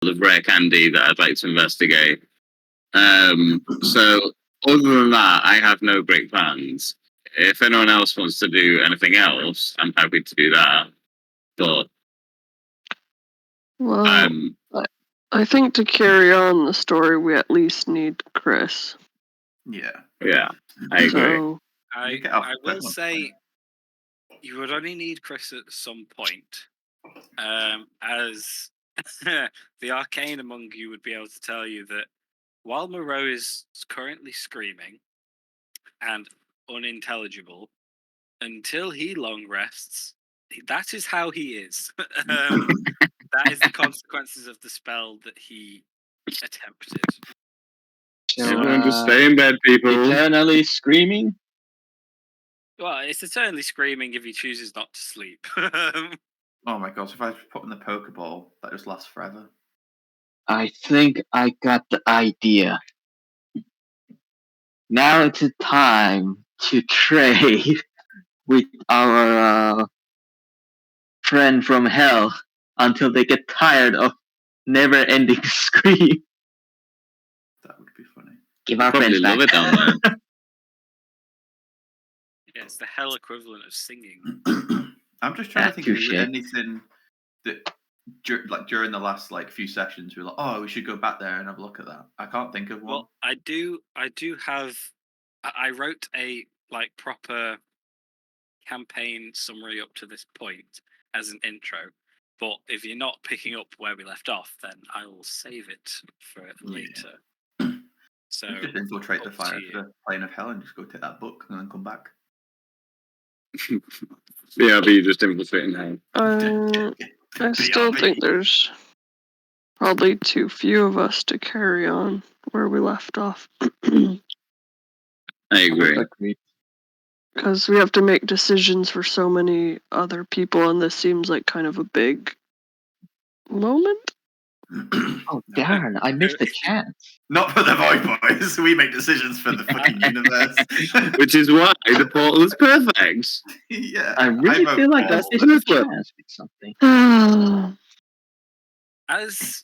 of rare candy that I'd like to investigate. So other than that, I have no great plans. If anyone else wants to do anything else, I'm happy to do that. But Well, I think to carry on the story, we at least need Chris. Yeah, I agree. So, I will say you would only need Chris at some point, as the arcane among you would be able to tell you that while Moreau is currently screaming and unintelligible, until he long rests, that is how he is. That is the consequences of the spell that he attempted. So, everyone just stay in bed, people. Eternally screaming? Well, it's eternally screaming if he chooses not to sleep. Oh my god, so if I put in the Pokeball, that just lasts forever. I think I got the idea. Now it's a time to trade with our friend from hell until they get tired of never-ending scream. That would be funny. Give our friends back. Love it down there. Yeah, it's the hell equivalent of singing. I'm just trying to think touche. of anything that during the last few sessions we're like, oh, we should go back there and have a look at that. I can't think of one. Well, I do have. I wrote a proper campaign summary up to this point as an intro. But if you're not picking up where we left off, then I will save it for later. So just infiltrate the plane of hell and just go take that book and then come back. Yeah, but you just infiltrating hell. I still think there's probably too few of us to carry on where we left off. I agree. Because we have to make decisions for so many other people, and this seems like kind of a big moment. Oh, darn, I missed the chance. Not for the Void Boys. We make decisions for the fucking universe. Which is why the portal is perfect. Yeah. I really feel like I missed the chance with something. As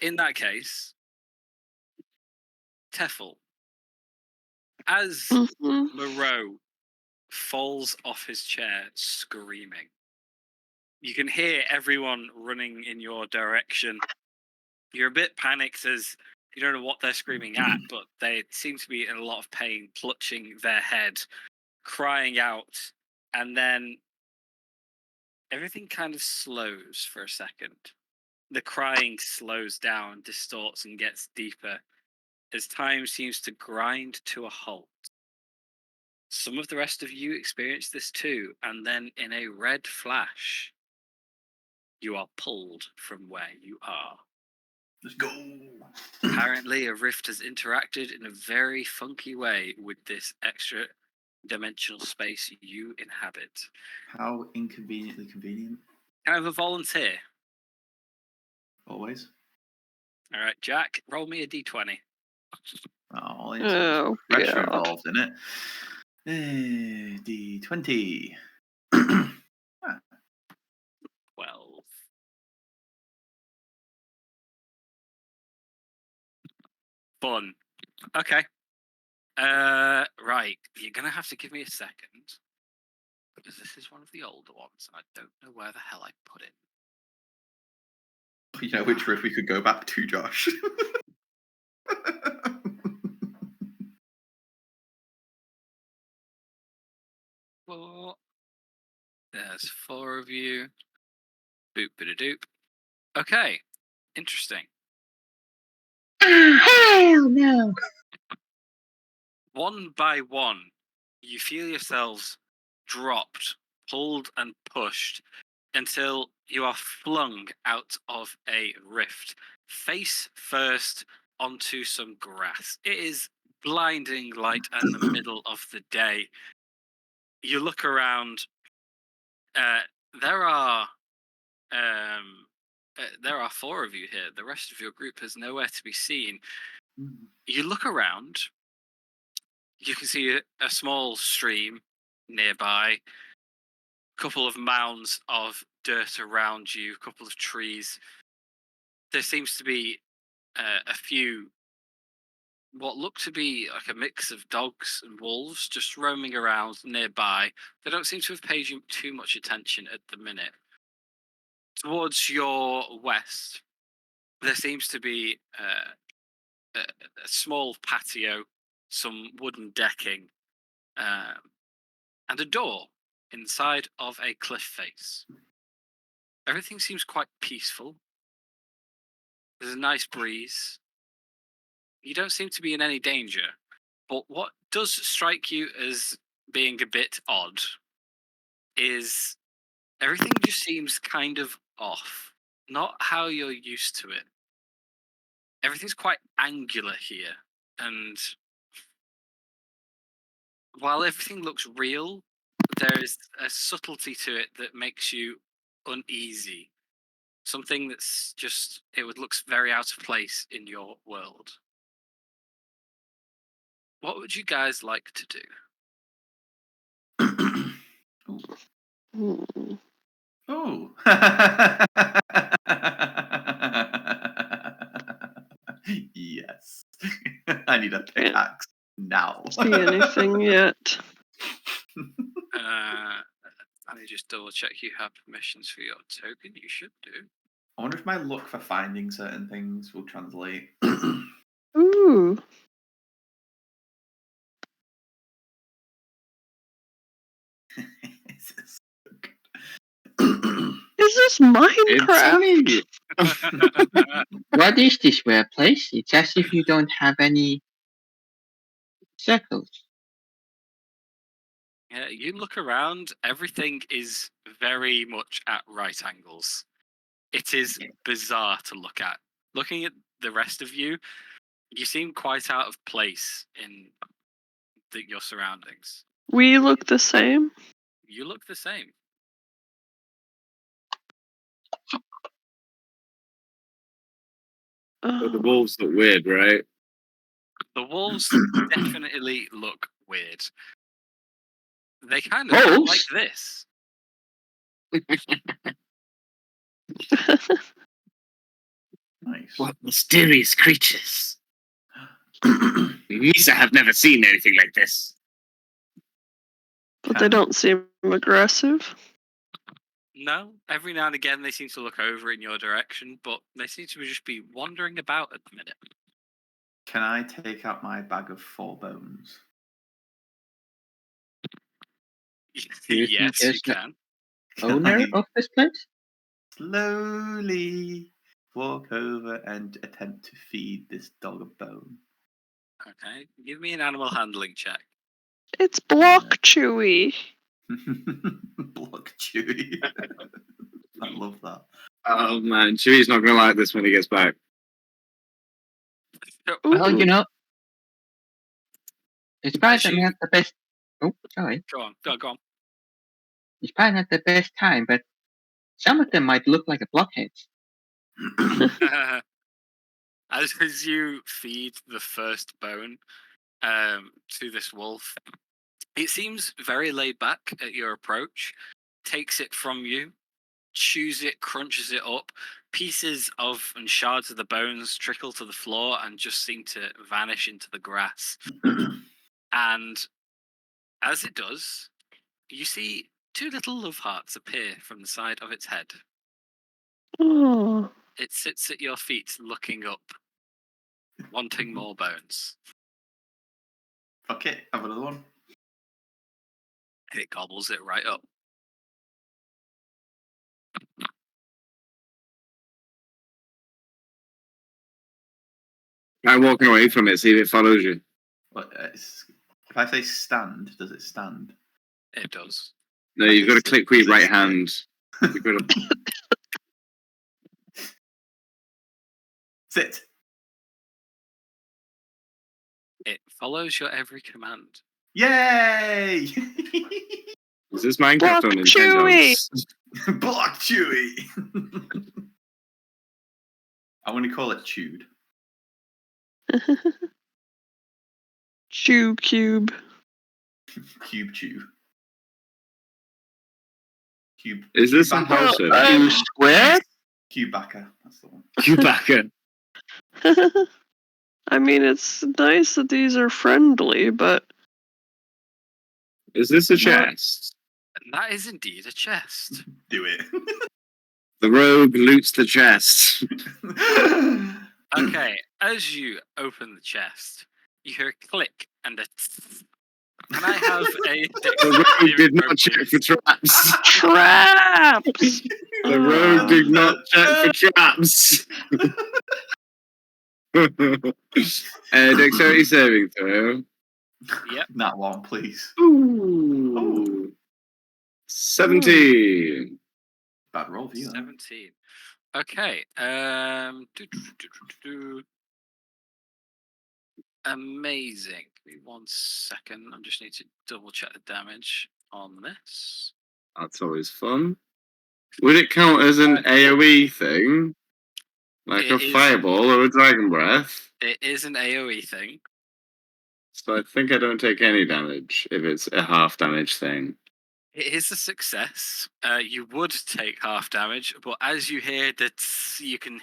in that case, Teffel, as Moreau falls off his chair screaming, you can hear everyone running in your direction. You're a bit panicked as you don't know what they're screaming at, but they seem to be in a lot of pain, clutching their head, crying out, and then everything kind of slows for a second. The crying slows down, distorts, and gets deeper as time seems to grind to a halt. Some of the rest of you experience this too, and then in a red flash, you are pulled from where you are. Let's go. Apparently, a rift has interacted in a very funky way with this extra dimensional space you inhabit. How inconveniently convenient. Can I have a volunteer? Always. All right, Jack, roll me a d20. Oh, pressure involved in it. D20. 12. Fun. Okay. Right. You're gonna have to give me a second because this is one of the older ones. I don't know where the hell I put it. You know which riff we could go back to, Josh? There's 4 of you. Boop-a-da-doop. Okay. Interesting. Hell no! One by one, you feel yourselves dropped, pulled, and pushed until you are flung out of a rift, face first onto some grass. It is blinding light in the middle of the day. You look around. There are 4 of you here. The rest of your group is nowhere to be seen. You look around. You can see a small stream nearby, a couple of mounds of dirt around you, a couple of trees. there seems to be a few what look to be like a mix of dogs and wolves just roaming around nearby. They don't seem to have paid you too much attention at the minute. Towards your west, there seems to be a small patio, some wooden decking, and a door inside of a cliff face. Everything seems quite peaceful. There's a nice breeze. You don't seem to be in any danger. But what does strike you as being a bit odd is everything just seems kind of off. Not how you're used to it. Everything's quite angular here. And while everything looks real, there is a subtlety to it that makes you uneasy. Something that's just, it looks very out of place in your world. What would you guys like to do? Hmm. Oh. Yes. I need a pickaxe now. See anything yet? Let me just double check you have permissions for your token. You should do. I wonder if my luck for finding certain things will translate. Ooh. This is so good. Is this Minecraft? What is this weird place? It's as if you don't have any circles. Yeah, you look around, everything is very much at right angles. It is bizarre to look at. Looking at the rest of you, you seem quite out of place in your surroundings. We look the same. You look the same. But the wolves look weird, right? The wolves definitely look weird. They kind of look Wolves? like this. Nice. What mysterious creatures. Misa have never seen anything like this. But they don't seem aggressive. No, every now and again they seem to look over in your direction, but they seem to just be wandering about at the minute. Can I take out my bag of 4 bones? you think Yes, you there's no- can. Owner of this place? Slowly walk over and attempt to feed this dog a bone. Okay, give me an animal handling check. It's Block Chewy. Block Chewy. I love that. Oh man, Chewie's not gonna like this when he gets back. Well, Ooh. you know, it's probably As you- not the best. Oh, sorry. Go on. It's probably not the best time, but some of them might look like a blockhead. As you feed the first bone to this wolf, it seems very laid back at your approach, takes it from you, chews it, crunches it up. Pieces of and shards of the bones trickle to the floor and just seem to vanish into the grass. And as it does, you see 2 little love hearts appear from the side of its head. Oh. It sits at your feet looking up, wanting more bones. Okay, have another one. It gobbles it right up. Try walking away from it, see if it follows you. What, if I say stand, does it stand? It does. No, you've got to click with your right hand. You've got to... Sit. It follows your every command. Yay! Is this Minecraft Block on Nintendo? Block Chewy. I want to call it Chewed. Chew Cube. Cube Chew. Cube. Is this a Cube house? Vampire. You square? Chewbacca. That's the one. Chewbacca. I mean, it's nice that these are friendly, but Is this a chest? And that is indeed a chest. Do it. The rogue loots the chest. Okay, as you open the chest, you hear a click and a. Can I have a? The rogue did not check for traps. traps. The rogue did not check for traps. Dexterity saving throw. Yep. That one, please. Ooh. 17. Bad roll for you. 17. Okay. Amazing. Give me 1 second. I just need to double check the damage on this. That's always fun. Would it count as an AoE thing? Like a fireball or a dragon breath? It is an AoE thing. So I think I don't take any damage if it's a half damage thing. It is a success. You would take half damage, but as you hear that, you can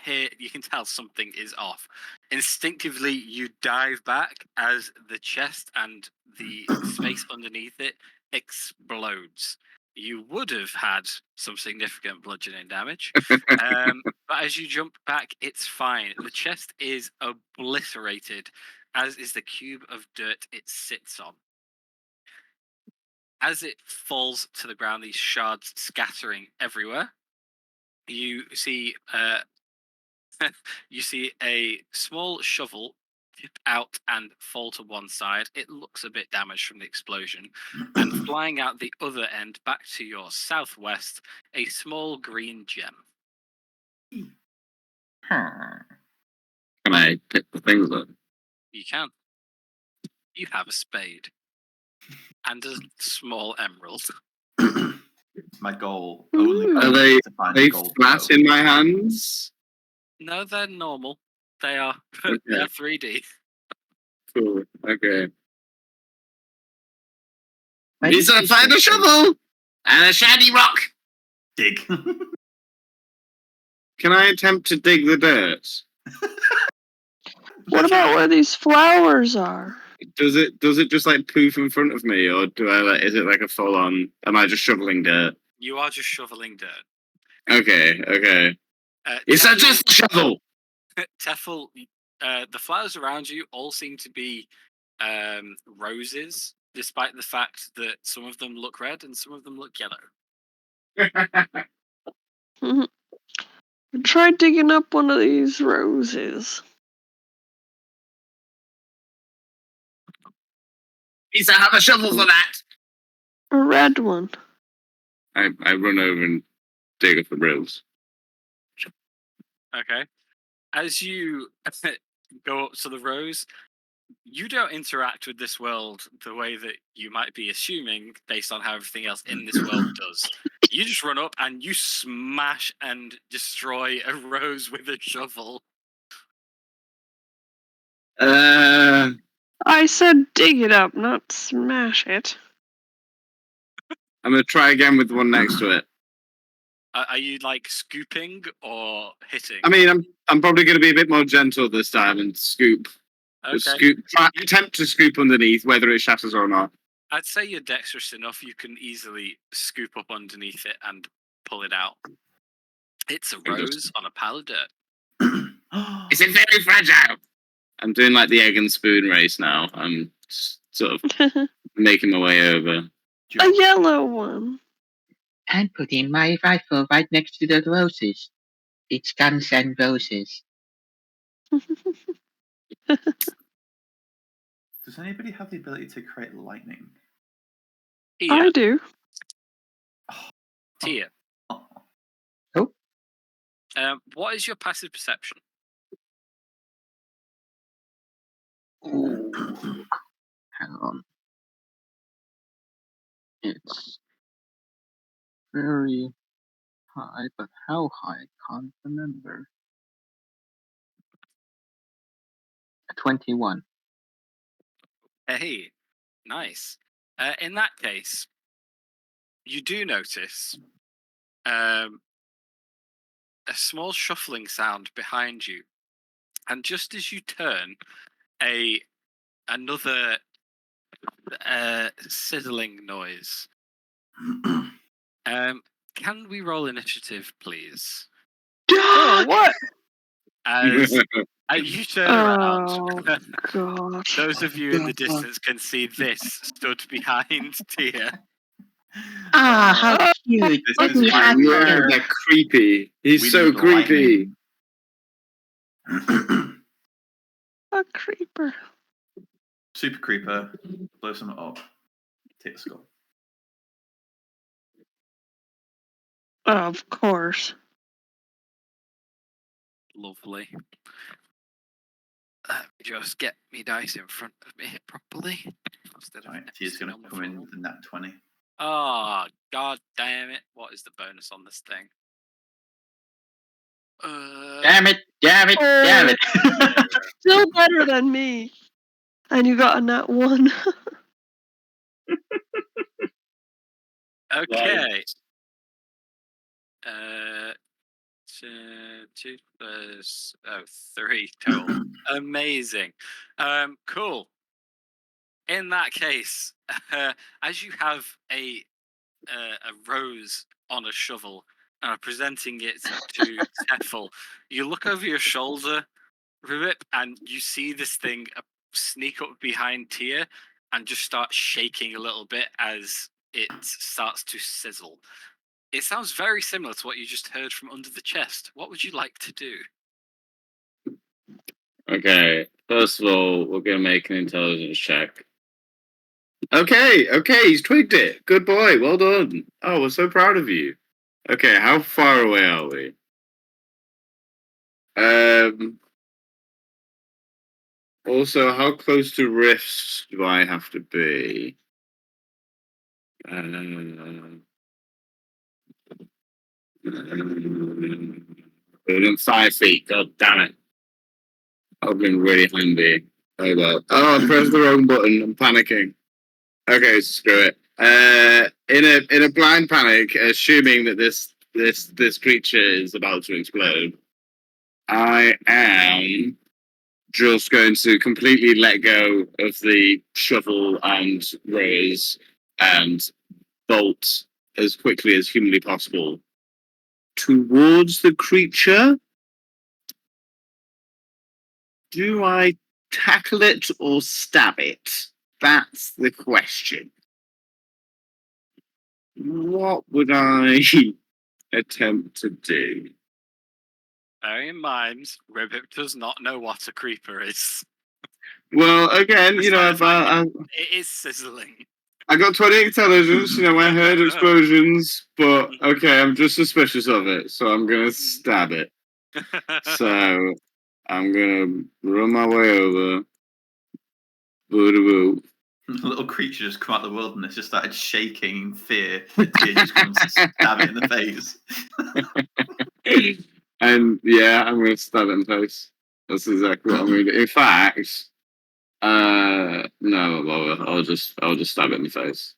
tell something is off. Instinctively, you dive back as the chest and the space underneath it explodes. You would have had some significant bludgeoning damage, but as you jump back, it's fine. The chest is obliterated, as is the cube of dirt it sits on. As it falls to the ground, these shards scattering everywhere. You see, you see a small shovel tip out and fall to one side. It looks a bit damaged from the explosion, and flying out the other end, back to your southwest, a small green gem. Can I pick the things up? You can. You have a spade and a small emerald. My goal. Ooh. Are they gold flat toe. in my hands? No, they're normal. They are. Okay. They're 3D. Cool. Okay. Why He's did gonna you find say a so? shovel and a shiny rock. Dig. Can I attempt to dig the dirt? What about where these flowers are? Does it just like poof in front of me, or do I? Is it like a full on? Am I just shoveling dirt? You are just shoveling dirt. Okay. It's not just a shovel. Teffel, the flowers around you all seem to be roses, despite the fact that some of them look red and some of them look yellow. Try digging up one of these roses. Needs to have a shovel for that. A red one. I run over and dig up the rose. Okay. As you go up to the rose, you don't interact with this world the way that you might be assuming based on how everything else in this world does. You just run up and you smash and destroy a rose with a shovel. I said dig it up, not smash it. I'm gonna try again with the one next to it. Are you like scooping or hitting? I mean, I'm probably gonna be a bit more gentle this time and scoop. Okay. Attempt to scoop underneath, whether it shatters or not. I'd say you're dexterous enough. You can easily scoop up underneath it and pull it out. It's a rose on a pile of dirt. Is it very fragile? I'm doing like the egg and spoon race now. I'm sort of making my way over. A yellow one. I'm putting my rifle right next to the roses. It's Guns and Roses. Does anybody have the ability to create lightning? I do. Tia. Oh. What is your passive perception? Ooh. Hang on. It's very high, but how high? I can't remember. 21. Hey, nice. In that case, you do notice a small shuffling sound behind you, and just as you turn, another sizzling noise. Can we roll initiative, please? Oh, what? As you turn around, Oh, gosh. those of you in the distance can see this stood behind Tia. Ah, how cute! This Let is me fine. have Yeah, her. they're creepy. He's We so need creepy. lightning. A creeper. Super creeper. Blow some up. Take the skull. Of course. Lovely. Let me just get me dice in front of me properly. Instead of Right, Tia's sitting going on to the come in floor. with a nat 20. Oh, god damn it. What is the bonus on this thing? Damn it! Damn it! Damn it! Still better than me. And you got a nat 1. Okay. 2 plus 3 total. Amazing. Cool. In that case, as you have a rose on a shovel and are presenting it to Teffel, you look over your shoulder, Ribip, and you see this thing sneak up behind Tia and just start shaking a little bit as it starts to sizzle. It sounds very similar to what you just heard from under the chest. What would you like to do? Okay, first of all, we're going to make an intelligence check. Okay, he's twigged it. Good boy, well done. Oh, we're so proud of you. Okay, how far away are we? Also, how close to rifts do I have to be? Within 5 feet. God damn it! I've been really handy. Oh well. Oh, I pressed the wrong button. I'm panicking. Okay, screw it. In a blind panic, assuming that this creature is about to explode, I am just going to completely let go of the shovel and rose and bolt as quickly as humanly possible towards the creature. Do I tackle it or stab it? That's the question. What would I attempt to do? Bearing in mind, Ribip does not know what a creeper is. Well, again, you know, Besides, it is sizzling. I got 20 intelligence, you know, I heard explosions, but okay, I'm just suspicious of it, so I'm gonna stab it. So, I'm gonna run my way over. Boo-doo-boo. The little creature just come out of the wilderness, just started shaking in fear. Tia just comes to stab it in the face. And yeah, I'm gonna stab it in the face. That's exactly what I'm gonna do. In fact, no, bother. I'll just stab it in the face.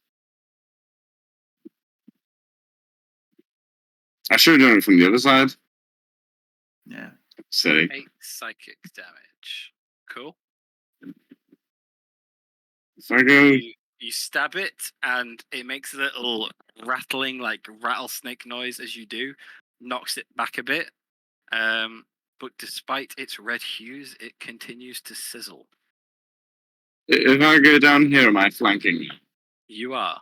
I should have done it from the other side. Yeah. Silly. 8 psychic damage. Cool. So I go. You stab it, and it makes a little rattling, like rattlesnake noise as you do. Knocks it back a bit. But despite its red hues, it continues to sizzle. If I go down here, am I flanking? You are.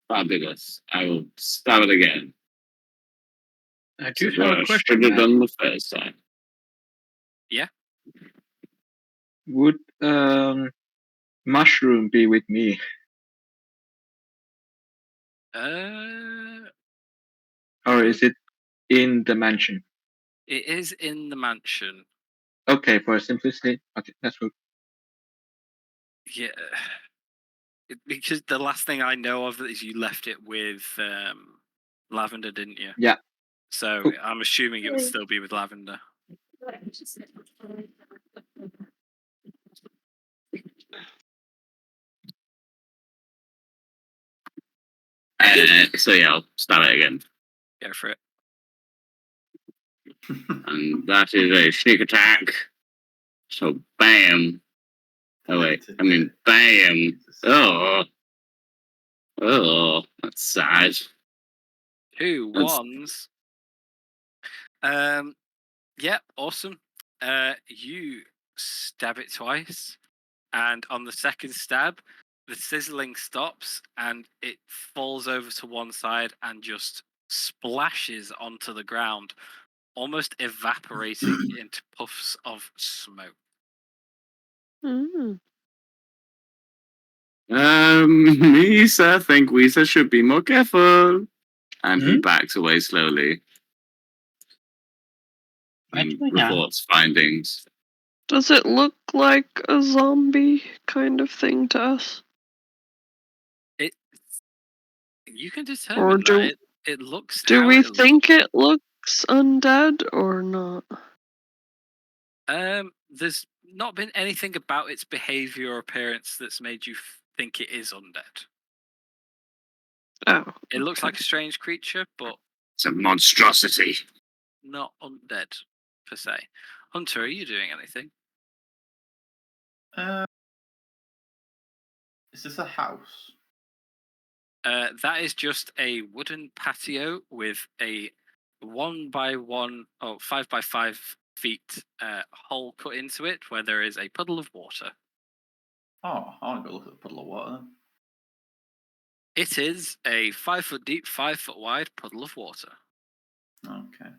Fabulous. I will stab it again. I do What have I a question. should have done the first time. Yeah. Would mushroom be with me? Or is it in the mansion? It is in the mansion. Okay, for simplicity. Okay, that's good. Yeah. Because the last thing I know of is you left it with Lavender, didn't you? Yeah. So Cool. I'm assuming it would still be with Lavender. So yeah, I'll stab it again. Go for it. And that is a sneak attack. So bam. Oh wait, I mean bam. Oh, that's sad. 2 That's- ones. Yeah, awesome. You stab it twice, and on the second stab, the sizzling stops and it falls over to one side and just splashes onto the ground, almost evaporating into puffs of smoke. Mm. Misa think Wisa should be more careful. And he Hmm? backs away slowly. And Actually, yeah. reports findings. Does it look like a zombie kind of thing to us? You can Or determine do that. It looks do how we it think it looks undead or not? There's not been anything about its behavior or appearance that's made you think it is undead. Oh, It looks okay. like a strange creature, but It's a monstrosity. not undead per se. Hunter, are you doing anything? Is this a house? That is just a wooden patio with a 5 by 5 feet hole cut into it, where there is a puddle of water. Oh, I want to go look at the puddle of water then. It is a 5 foot deep, 5 foot wide puddle of water. Okay.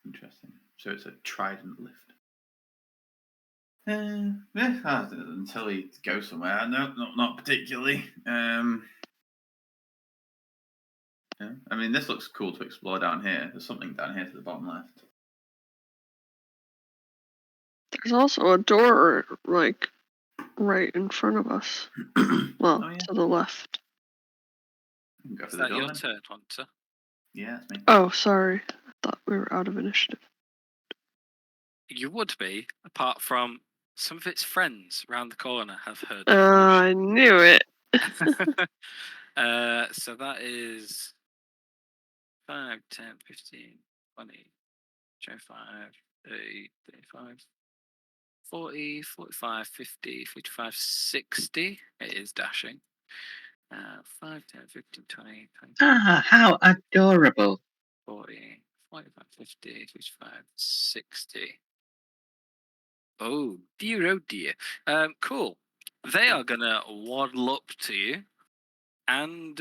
Interesting. So it's a trident lift. Yeah, until we go somewhere. No, not particularly. Yeah. I mean, this looks cool to explore down here. There's something down here to the bottom left. There's also a door, like, right in front of us. Well, Oh, yeah. to the left. We can go Is for the that door your then. turn, Hunter? Yeah, that's me. Oh, sorry. I thought we were out of initiative. You would be, apart from some of its friends round the corner have heard. I knew it. So that is 5, 10, 15, 20, 25, 30, 35, 40, 45, 50, 55, 60. It is dashing. 5, 10, 15, 20, 20, Ah, how adorable. 40, 45, 50, 55, 60. Oh dear. Cool. They are gonna waddle up to you, and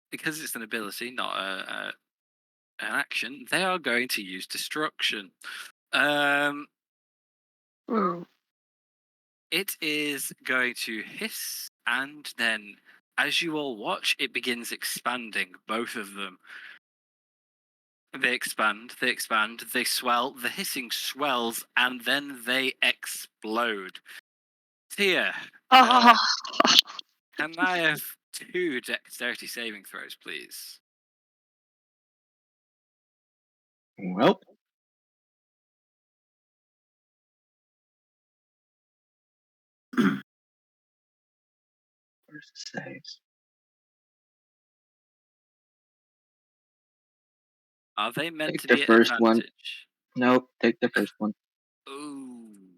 because it's an ability, not an action, they are going to use destruction. Oh. It is going to hiss, and then, as you all watch, it begins expanding. Both of them. They expand, they swell, the hissing swells, and then they explode. Tia, Ah. can I have 2 dexterity saving throws, please? Well, where's the saves? Are they meant Take to the be at first one. advantage? Nope, take the first one. Ooh.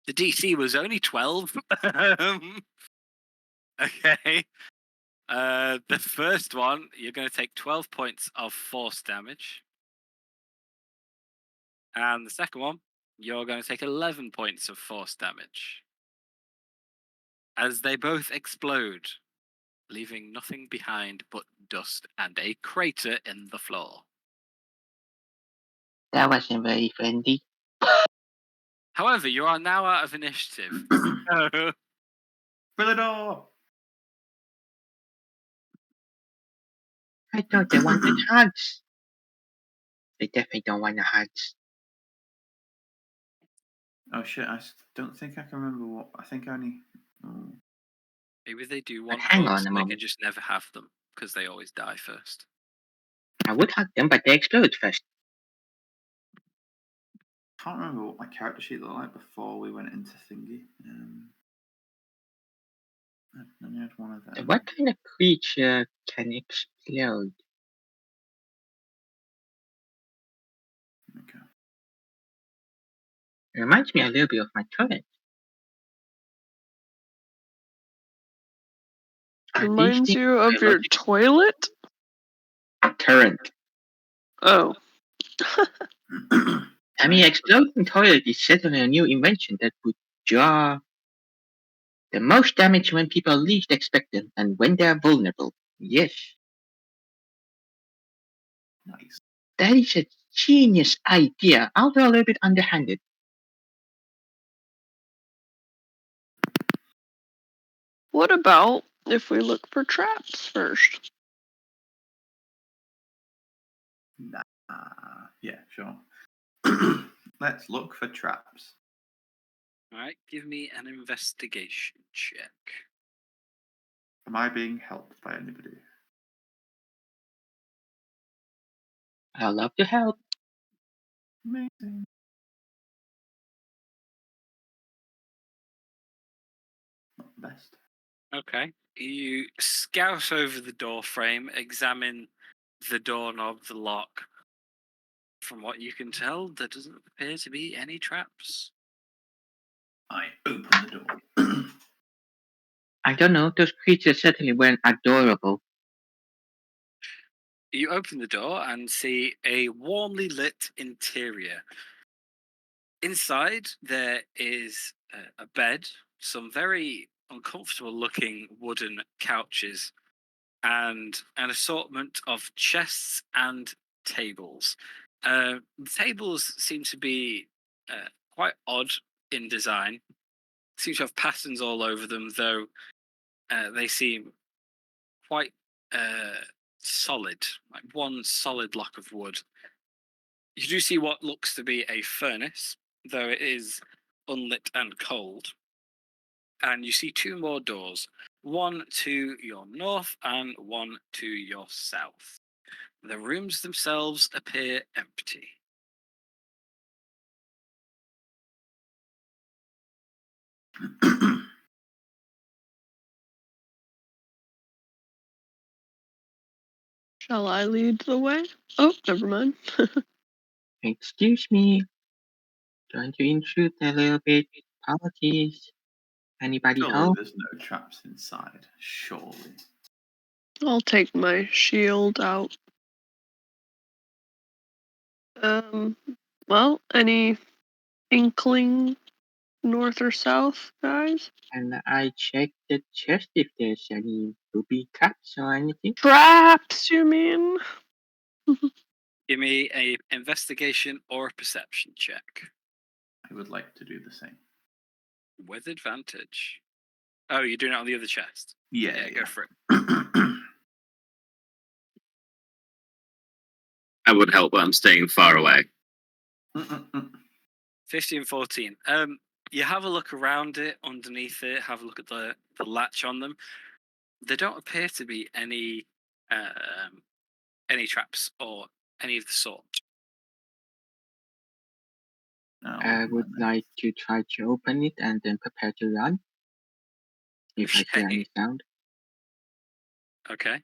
The DC was only 12. Okay. The first one, you're going to take 12 points of force damage. And the second one, you're going to take 11 points of force damage. As they both explode, leaving nothing behind but dust and a crater in the floor. That wasn't very friendly. However, you are now out of initiative. So, For the door! I thought they wanted hugs. They definitely don't want the hugs. Oh shit, don't think I can remember what. I think I only. Oh. maybe they do But want hang hugs on a and they can moment. just never have them because they always die first. I would hug them, but they explode first. Can't remember what my character sheet looked like before we went into thingy. I only had one of them. What kind of creature can explode? Okay. It reminds me a little bit of my turret. At least Reminds the you of your biological toilet? turret. Oh. I mean, exploding toilet is certainly a new invention that would draw the most damage when people least expect them and when they are vulnerable. Yes, Nice. that is a genius idea, although a little bit underhanded. What about if we look for traps first? Yeah, sure. Let's look for traps. All right, give me an investigation check. Am I being helped by anybody? I love to help. Amazing. Not the best. Okay. You scout over the door frame, examine the doorknob, the lock. From what you can tell, there doesn't appear to be any traps. I open the door. I don't know, those creatures certainly weren't adorable. You open the door and see a warmly lit interior. Inside, there is a bed, some very uncomfortable looking wooden couches, and an assortment of chests and tables. The tables seem to be quite odd in design, seem to have patterns all over them, though they seem quite solid, like one solid block of wood. You do see what looks to be a furnace, though it is unlit and cold. And you see two more doors, one to your north and one to your south. The rooms themselves appear empty. Shall I lead the way? Oh, never mind. Excuse me, trying to intrude a little bit. Apologies. Anybody Surely home? there's no traps inside. Surely. I'll take my shield out. Well, any inkling north or south, guys? And I checked the chest if there's any booby traps or anything. Traps, you mean? Give me a investigation or a perception check I would like to do the same. with advantage. Oh, you're doing it on the other chest. Yeah, Go for it. I would help, but I'm staying far away. 15 and 14. You have a look around it, underneath it, have a look at the latch on them. There don't appear to be any traps or any of the sort. I would like to try to open it and then prepare to run. If I hear any sound. Okay.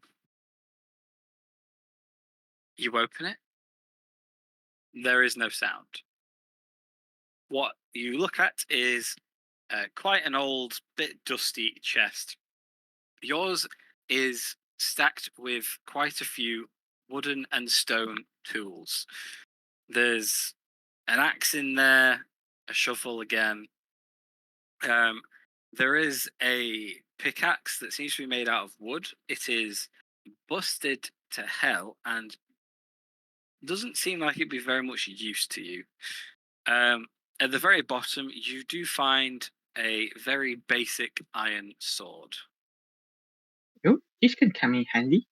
You open it. There is no sound. What you look at is quite an old, bit dusty chest. Yours is stacked with quite a few wooden and stone tools. There's an axe in there, a shovel again. There is a pickaxe that seems to be made out of wood. It is busted to hell and doesn't seem like it'd be very much use to you. At the very bottom, you do find a very basic iron sword. Oh, this can come in handy.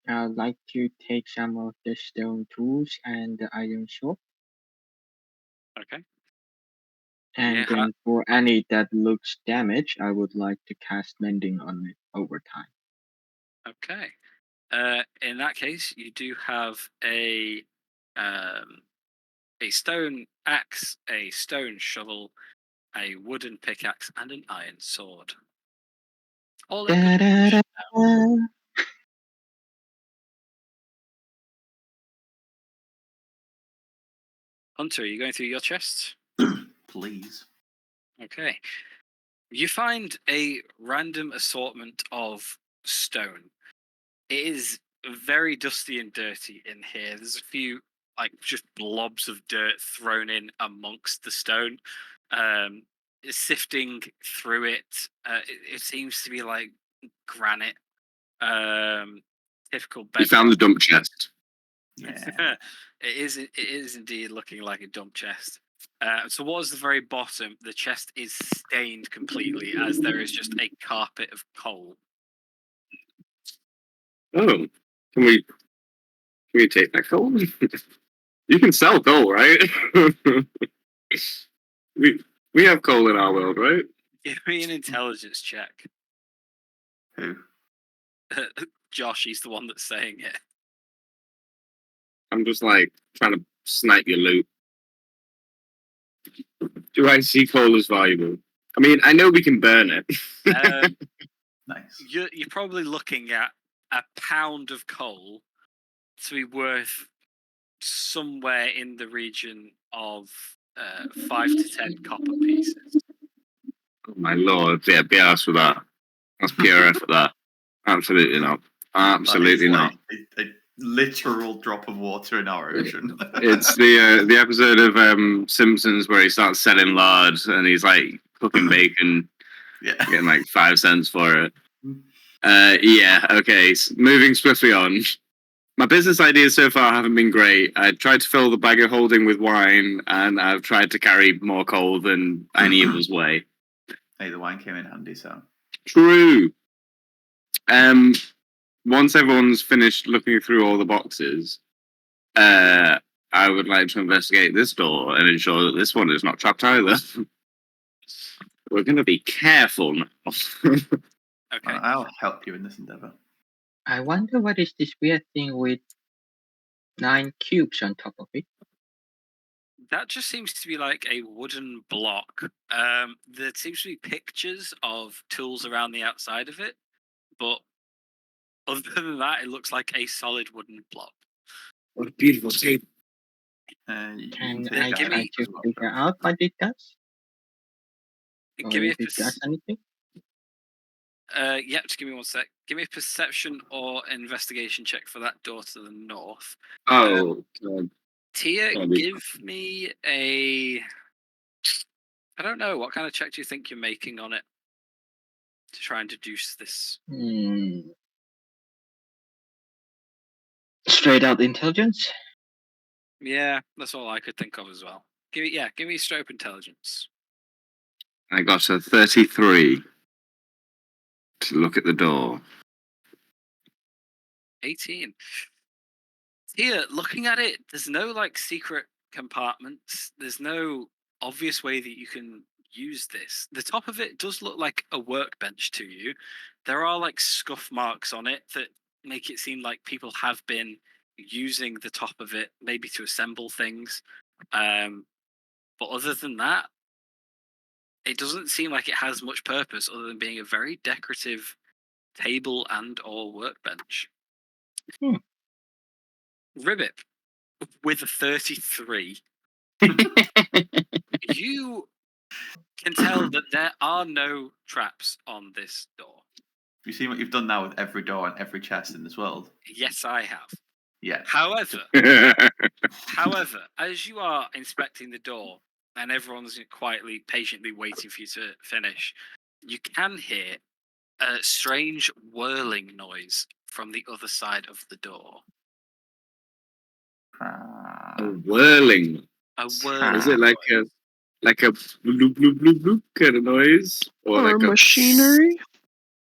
I'd like to take some of the stone tools and the iron sword. Okay. And Yeah, then for any that looks damaged, I would like to cast mending on it over time. Okay. In that case, you do have a stone axe, a stone shovel, a wooden pickaxe, and an iron sword. All in good condition now. Hunter, are you going through your chest? Please. Okay. You find a random assortment of stone. It is very dusty and dirty in here. There's a few just blobs of dirt thrown in amongst the stone. Sifting through it, it seems to be like granite. Typical You found the bedrock. dump chest. Yeah. It is indeed looking like a dump chest. Towards the very bottom, the chest is stained completely, as there is just a carpet of coal. Oh, can we take that coal? You can sell coal, right? we have coal in our world, right? Give me an intelligence check. Who? Josh, he's the one that's saying it. I'm just like trying to snipe your loot. Do I see coal as valuable? I mean, I know we can burn it. Nice. You're probably looking at a pound of coal to be worth somewhere in the region of 5 to 10 copper pieces. Oh my lord! Yeah, be asked with that. That's pure effort. That absolutely not. Absolutely That is not. like a literal drop of water in our ocean. It's the episode of Simpsons where he starts selling lard and he's like cooking bacon, Yeah. getting like 5 cents for it. Yeah. Okay. Moving swiftly on. My business ideas so far haven't been great. I tried to fill the bag of holding with wine, and I've tried to carry more coal than any of us weigh. Hey, the wine came in handy, so. True. Once everyone's finished looking through all the boxes, I would like to investigate this door and ensure that this one is not trapped either. We're going to be careful now. Okay. I'll help you in this endeavor. I wonder what is this weird thing with 9 cubes on top of it. That just seems to be like a wooden block. There seems to be pictures of tools around the outside of it, but other than that, it looks like a solid wooden block. What a beautiful shape. You Can take I a give try me- to as well, figure so. out what it does? Or Give me if it does anything? just give me 1 sec. Give me a perception or investigation check for that door to the north. Oh, God. Tia, Can't be- give me a. I don't know. What kind of check do you think you're making on it to try and deduce this? Straight out intelligence? Yeah, that's all I could think of as well. Give me straight up intelligence. I got a 33 to look at the door. 18. Here, looking at it, there's no like secret compartments. There's no obvious way that you can use this. The top of it does look like a workbench to you. There are like scuff marks on it that make it seem like people have been using the top of it, maybe to assemble things. But other than that, it doesn't seem like it has much purpose other than being a very decorative table and or workbench. Ribbit, with a 33, you can tell that there are no traps on this door. You see what you've done now with every door and every chest in this world? Yes, I have. Yeah. However, as you are inspecting the door and everyone's quietly, patiently waiting for you to finish, you can hear a strange whirling noise from the other side of the door. A whirling. A whirling. Is it like a bloop bloop bloop bloop kind of noise, or Or like machinery?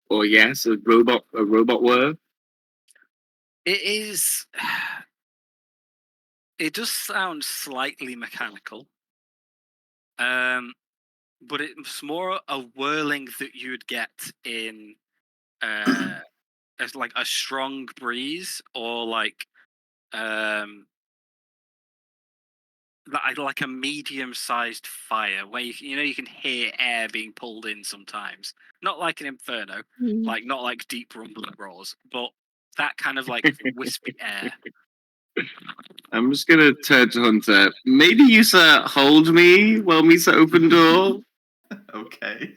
or yes, a robot whir? It is. It does sound slightly mechanical, but it's more a whirling that you'd get in as like a strong breeze or like a medium-sized fire where you can hear air being pulled in sometimes. Not like an inferno, like not like deep rumbling roars, but that kind of like wispy air. I'm just gonna turn to Hunter. Maybe you, sir, hold me while me open door. Okay.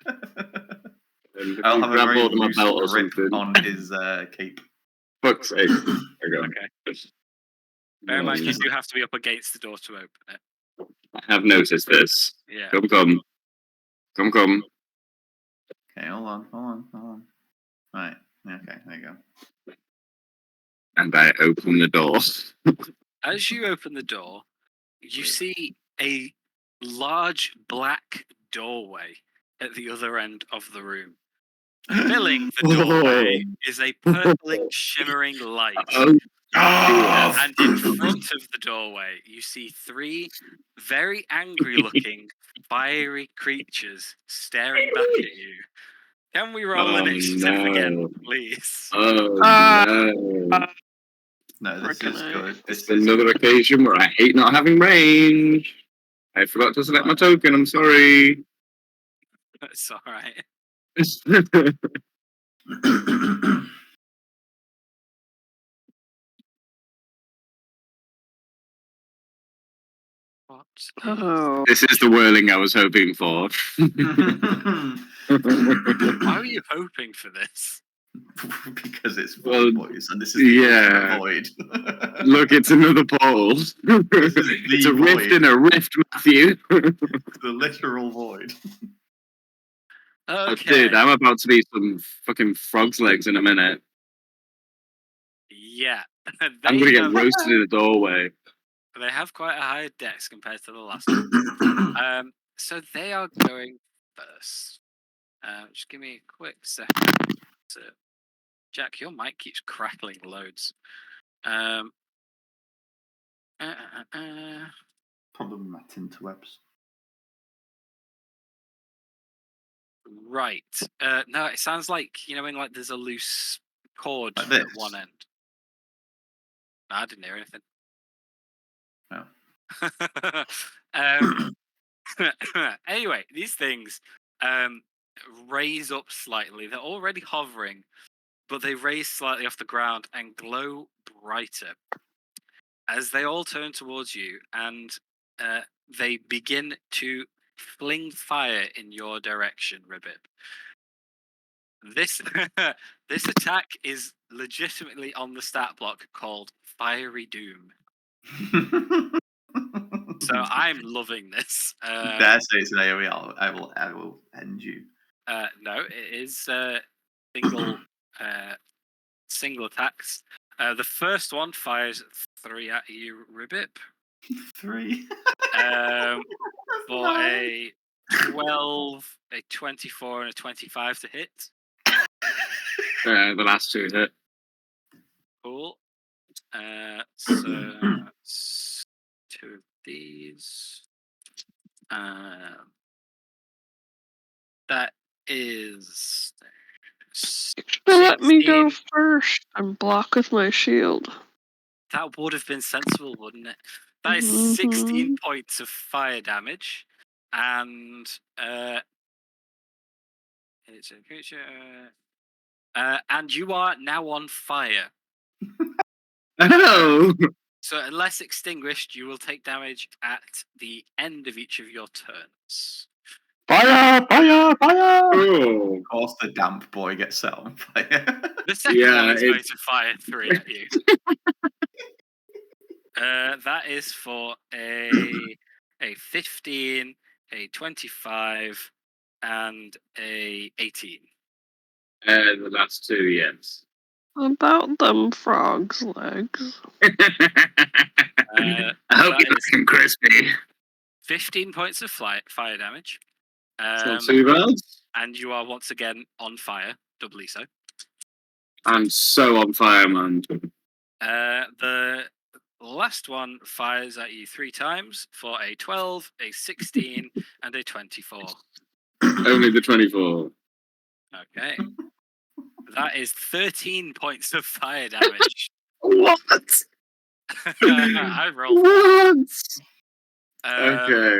And if I'll you have a grab very hold of my loose belt or grip something. on his cape. Fuck's sake. Okay. Bear in mind, you Um, do have to be up against the door to open it. I have noticed this. Yeah. Come. Okay, hold on. Right. Okay, there you go. And I open the door. As you open the door, you see a large black doorway at the other end of the room. Filling the doorway is a purpling, shimmering light. Oh, Oh, And in front of the doorway, you see 3 very angry-looking, fiery creatures staring back at you. Can we roll initiative again, please? Oh, no. no, this is Frickin' good. This It's is another good. occasion where I hate not having range. I forgot to select my token. I'm sorry. It's alright. What? Oh, This is the whirling I was hoping for. Why were you hoping for this? Because it's Well, Void Boys, and this is the yeah. Void. Look, it's another portal. This is It's a the rift void. in a rift, Matthew. The literal Void. Okay. Dude, I'm about to be some fucking frog's legs in a minute. Yeah. I'm gonna They get have, roasted in the doorway. they have quite a high dex compared to the last one. So they are going first. Just give me a quick second. So, Jack, your mic keeps crackling loads. Um, Probably my tinterwebs. right. No, it sounds like, when like there's a loose cord Like at this? one end. No, I didn't hear anything. No. Anyway, these things raise up slightly. They're already hovering, but they raise slightly off the ground and glow brighter as they all turn towards you, and they begin to fling fire in your direction, Ribbit. This this attack is legitimately on the stat block called Fiery Doom. So I'm loving this. Dare say it's an AoE, I will end you. No, it is single attacks. The first one fires 3 at you, Ribbit. 3. For a 12, a 24, and a 25 to hit. The last 2 hit. Cool. So that's 2 of these. That is. let me go 16. first and block with my shield. That would have been sensible, wouldn't it? That is 16 points of fire damage, and it's a creature. And you are now on fire. Oh! So unless extinguished, you will take damage at the end of each of your turns. Fire! Oh! Of course, the damp boy gets set on fire. The second Yeah, one is going to fire 3 at you. That is for a 15, a 25, and a 18. The last 2, yes. About them frogs' legs. I hope that you're is looking crispy. 15 points of fire damage. It's not too bad. And you are once again on fire, doubly so. I'm so on fire, man. The last one fires at you 3 times for a 12, a 16, and a 24. Only the 24. Okay. That is 13 points of fire damage. What? I rolled. What? Okay.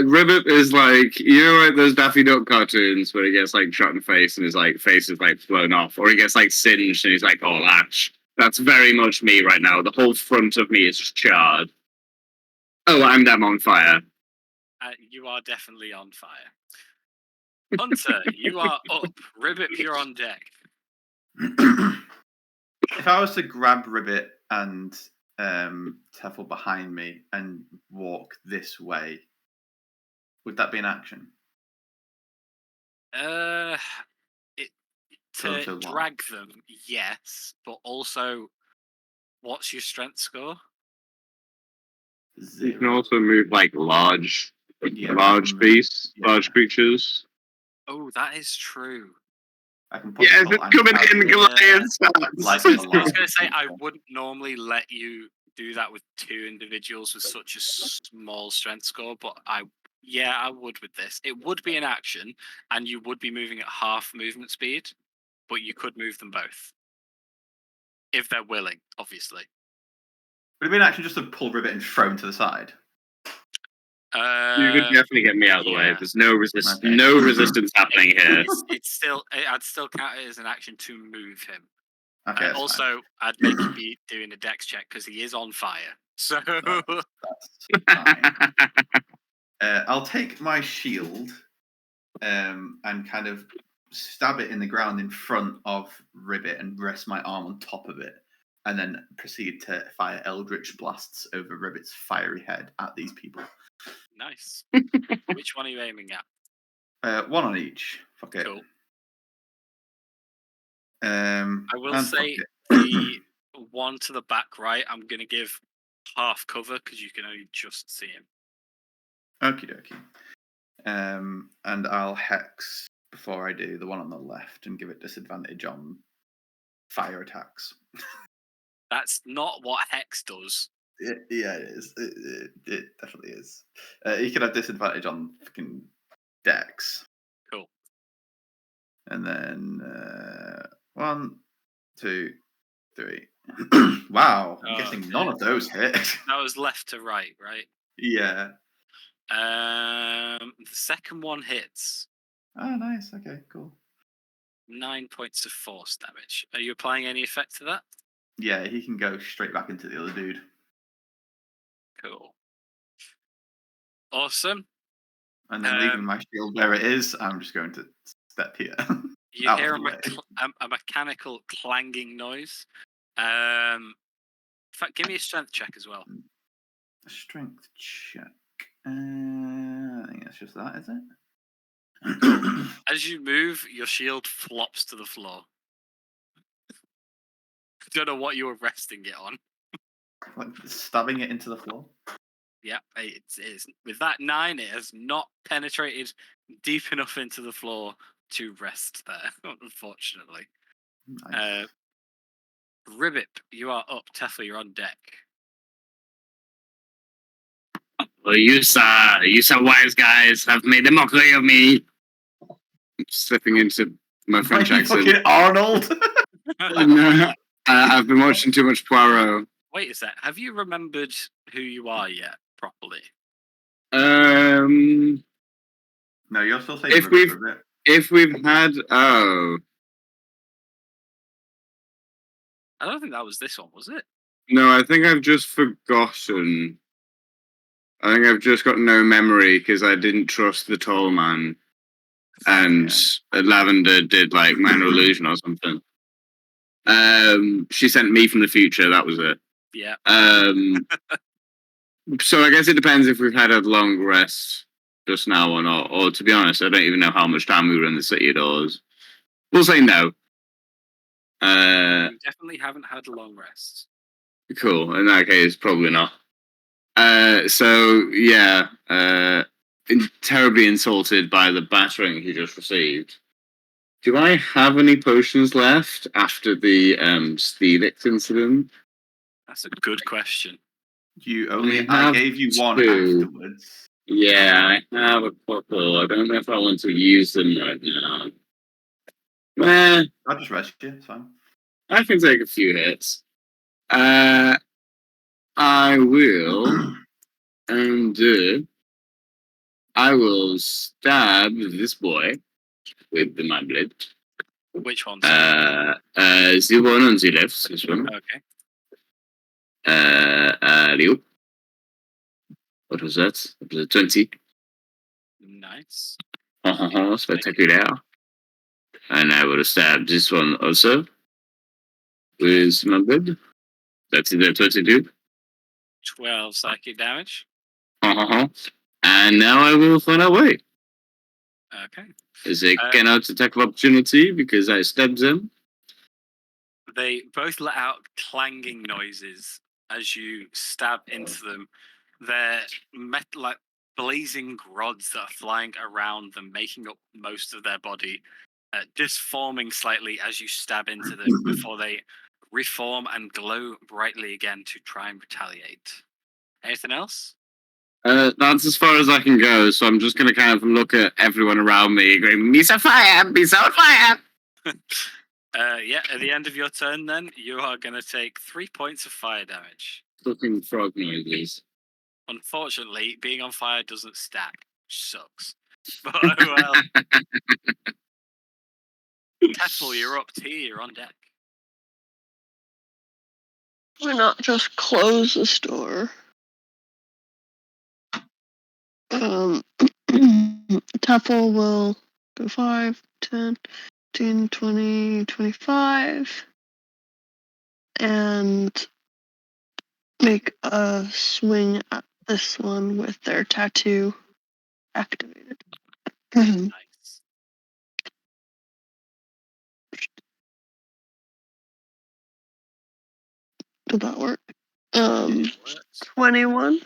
Ribbit is like, like those Daffy Duck cartoons where he gets like shot in the face and his like face is like blown off, or he gets like singed and he's like all ash. That's very much me right now. The whole front of me is just charred. Oh, I'm damn on fire. You are definitely on fire. Hunter, you are up. Ribbit, you're on deck. If I was to grab Ribbit and Teffel behind me and walk this way, would that be an action? To So long. drag them, yes, but also, what's your strength score? You can also move like large Yeah, large beasts, yeah. large creatures. Oh, that is true. I can put Yes, the it's coming in Goliath Like stats. the I was going to say, I people. wouldn't normally let you do that with two individuals with such a small strength score, but I would with this. It would be an action, and you would be moving at half movement speed, but you could move them both. If they're willing, obviously. Would it be an action just to pull Ribbit and throw him to the side? You could definitely get me out of the way. yeah. There's no resistance. Okay. No resistance happening here. It's still, I'd still count it as an action to move him. Okay. That's Also, I'd make you be doing a dex check because he is on fire. So fine. I'll take my shield and kind of stab it in the ground in front of Ribbit and rest my arm on top of it, and then proceed to fire Eldritch blasts over Ribbit's fiery head at these people. nice. Which one are you aiming at? One on each. Fuck it. Cool. I I will say the one to the back right, I'm going to give half cover because you can only just see him. Okie dokie. And I'll hex before I do the one on the left and give it disadvantage on fire attacks. That's not what Hex does. Yeah, it is. It definitely is. You can have disadvantage on fucking dex. Cool. And then 1, 2, 3. Wow, I'm Oh, guessing none of those hit. That was left to right, right? Yeah. The second one hits. Oh, nice. Okay, cool. 9 points of force damage. Are you applying any effect to that? Yeah, he can go straight back into the other dude. Cool. Awesome. And then leaving my shield where it is, I'm just going to step here. You Out hear of the way. a mechanical clanging noise. In fact, give me a strength check as well. Strength check. I think that's just that, is it? As you move, your shield flops to the floor. I don't know what you were resting it on. Like stabbing it into the floor. Yeah, it is. With that 9, it has not penetrated deep enough into the floor to rest there, unfortunately. Nice. Ribbit, you are up. Teffel, you're on deck. Well, you wise guys have made a mockery of me. I'm slipping into my French Are you accent. fucking Arnold? No, I've been watching too much Poirot. Wait a sec. Have you remembered who you are yet, properly? No, you're still saying If Ribbit for a bit. If we've had I don't think that was this one, was it? no, I think I've just forgotten. I think I've just got no memory because I didn't trust the tall man, and Lavender did like minor illusion or something. She sent me from the future. That was it. Yeah. So I guess it depends if we've had a long rest just now or not. Or to be honest, I don't even know how much time we were in the city doors. We'll say no. You definitely haven't had a long rest. Cool. In that case, probably not. So yeah, terribly insulted by the battering he just received. Do I have any potions left after the Steelix incident? That's a good question. You only. I I have gave you one 2. afterwards. Yeah, I have a couple. I don't know if I want to use them right now. I'll just rest you. It's fine. I can take a few hits. I will, and I will stab this boy with my blade. Which ones? The one on the left, this one. Okay. Leo. What was that? It was a 20. Nice. Spectacular. And I would have stabbed this one also. With my good. That's either 22. 12 psychic damage. And now I will find a way. Okay. Is it cannot attack of opportunity because I stabbed them? They both let out clanging noises as you stab into them. They're like blazing rods that are flying around them, making up most of their body, just forming slightly as you stab into them before they reform and glow brightly again to try and retaliate. Anything else? That's as far as I can go, so I'm just going to kind of look at everyone around me going, "Be so fire! Be so fire!" Yeah, at the end of your turn, then, you are going to take 3 points of fire damage. Fucking frog noises. Unfortunately, being on fire doesn't stack. Sucks. But oh well. Teffel, you're up. T, you're on deck. Why not just close the store? Tuffle will go 5, 10, 15, 20, 25. And make a swing at this one with their tattoo activated. Nice. Did that work? It works. 21.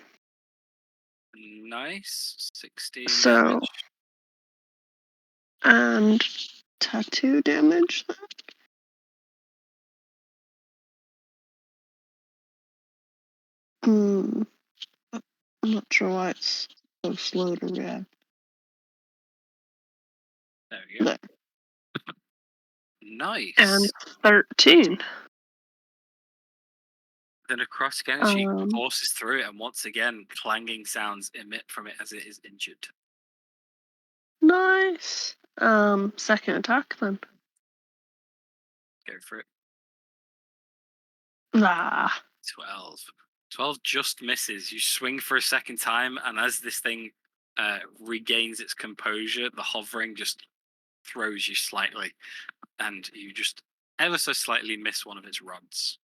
Nice. 16 So, damage. and tattoo damage. I'm not sure why it's so slow to react. There we go. There. Nice. And 13. The necrotic energy Um, forces through it, and once again, clanging sounds emit from it as it is injured. Nice. Second attack then. Go for it. Ah. 12. 12 just misses. You swing for a second time, and as this thing regains its composure, the hovering just throws you slightly, and you just ever so slightly miss one of its rods.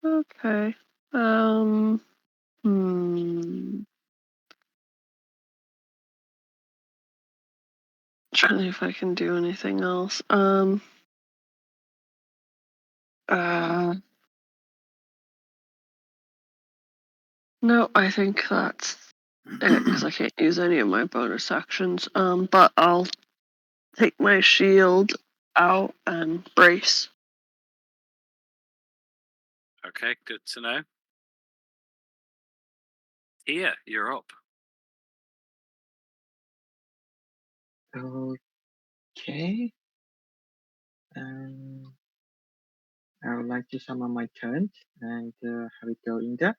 Okay. Trying to see if I can do anything else. No, I think that's it because I can't use any of my bonus actions. But I'll take my shield out and brace. Okay, good to know. Here, you're up. Okay. I would like to summon my turn and have it go in there.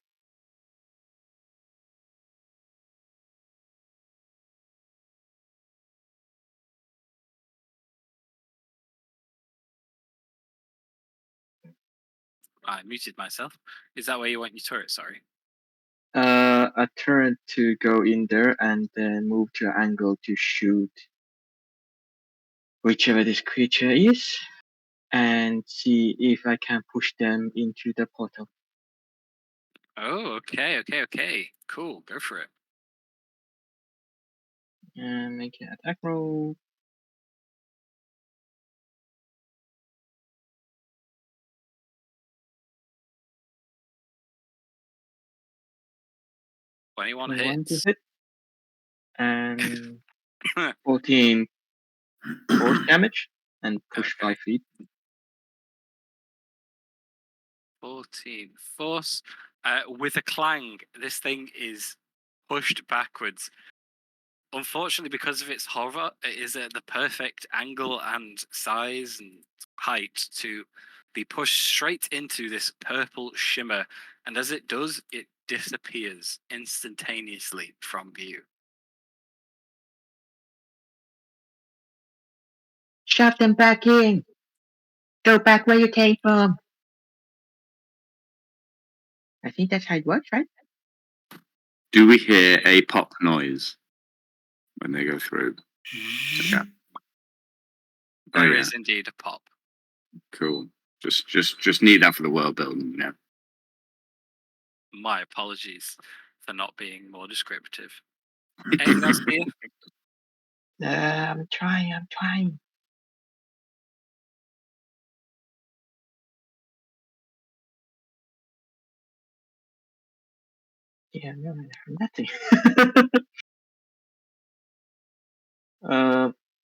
I muted myself. Is that where you want your turret? Sorry. A turn to go in there and then move to an angle to shoot whichever this creature is and see if I can push them into the portal. Oh, okay. Cool, go for it. And make an attack roll. One To hits. hit. And 14 force damage and push Okay. 5 feet. 14 force. With a clang, this thing is pushed backwards. Unfortunately, because of its hover, it is at the perfect angle and size and height to be pushed straight into this purple shimmer. And as it does, it disappears instantaneously from view. Shove them back in. Go back where you came from. I think that's how it works, right? Do we hear a pop noise when they go through? Yeah. There Oh, is indeed a pop. Cool. Just need that for the world building, you know. My apologies for not being more descriptive. Anything else for you? I'm trying. Yeah, no, nothing.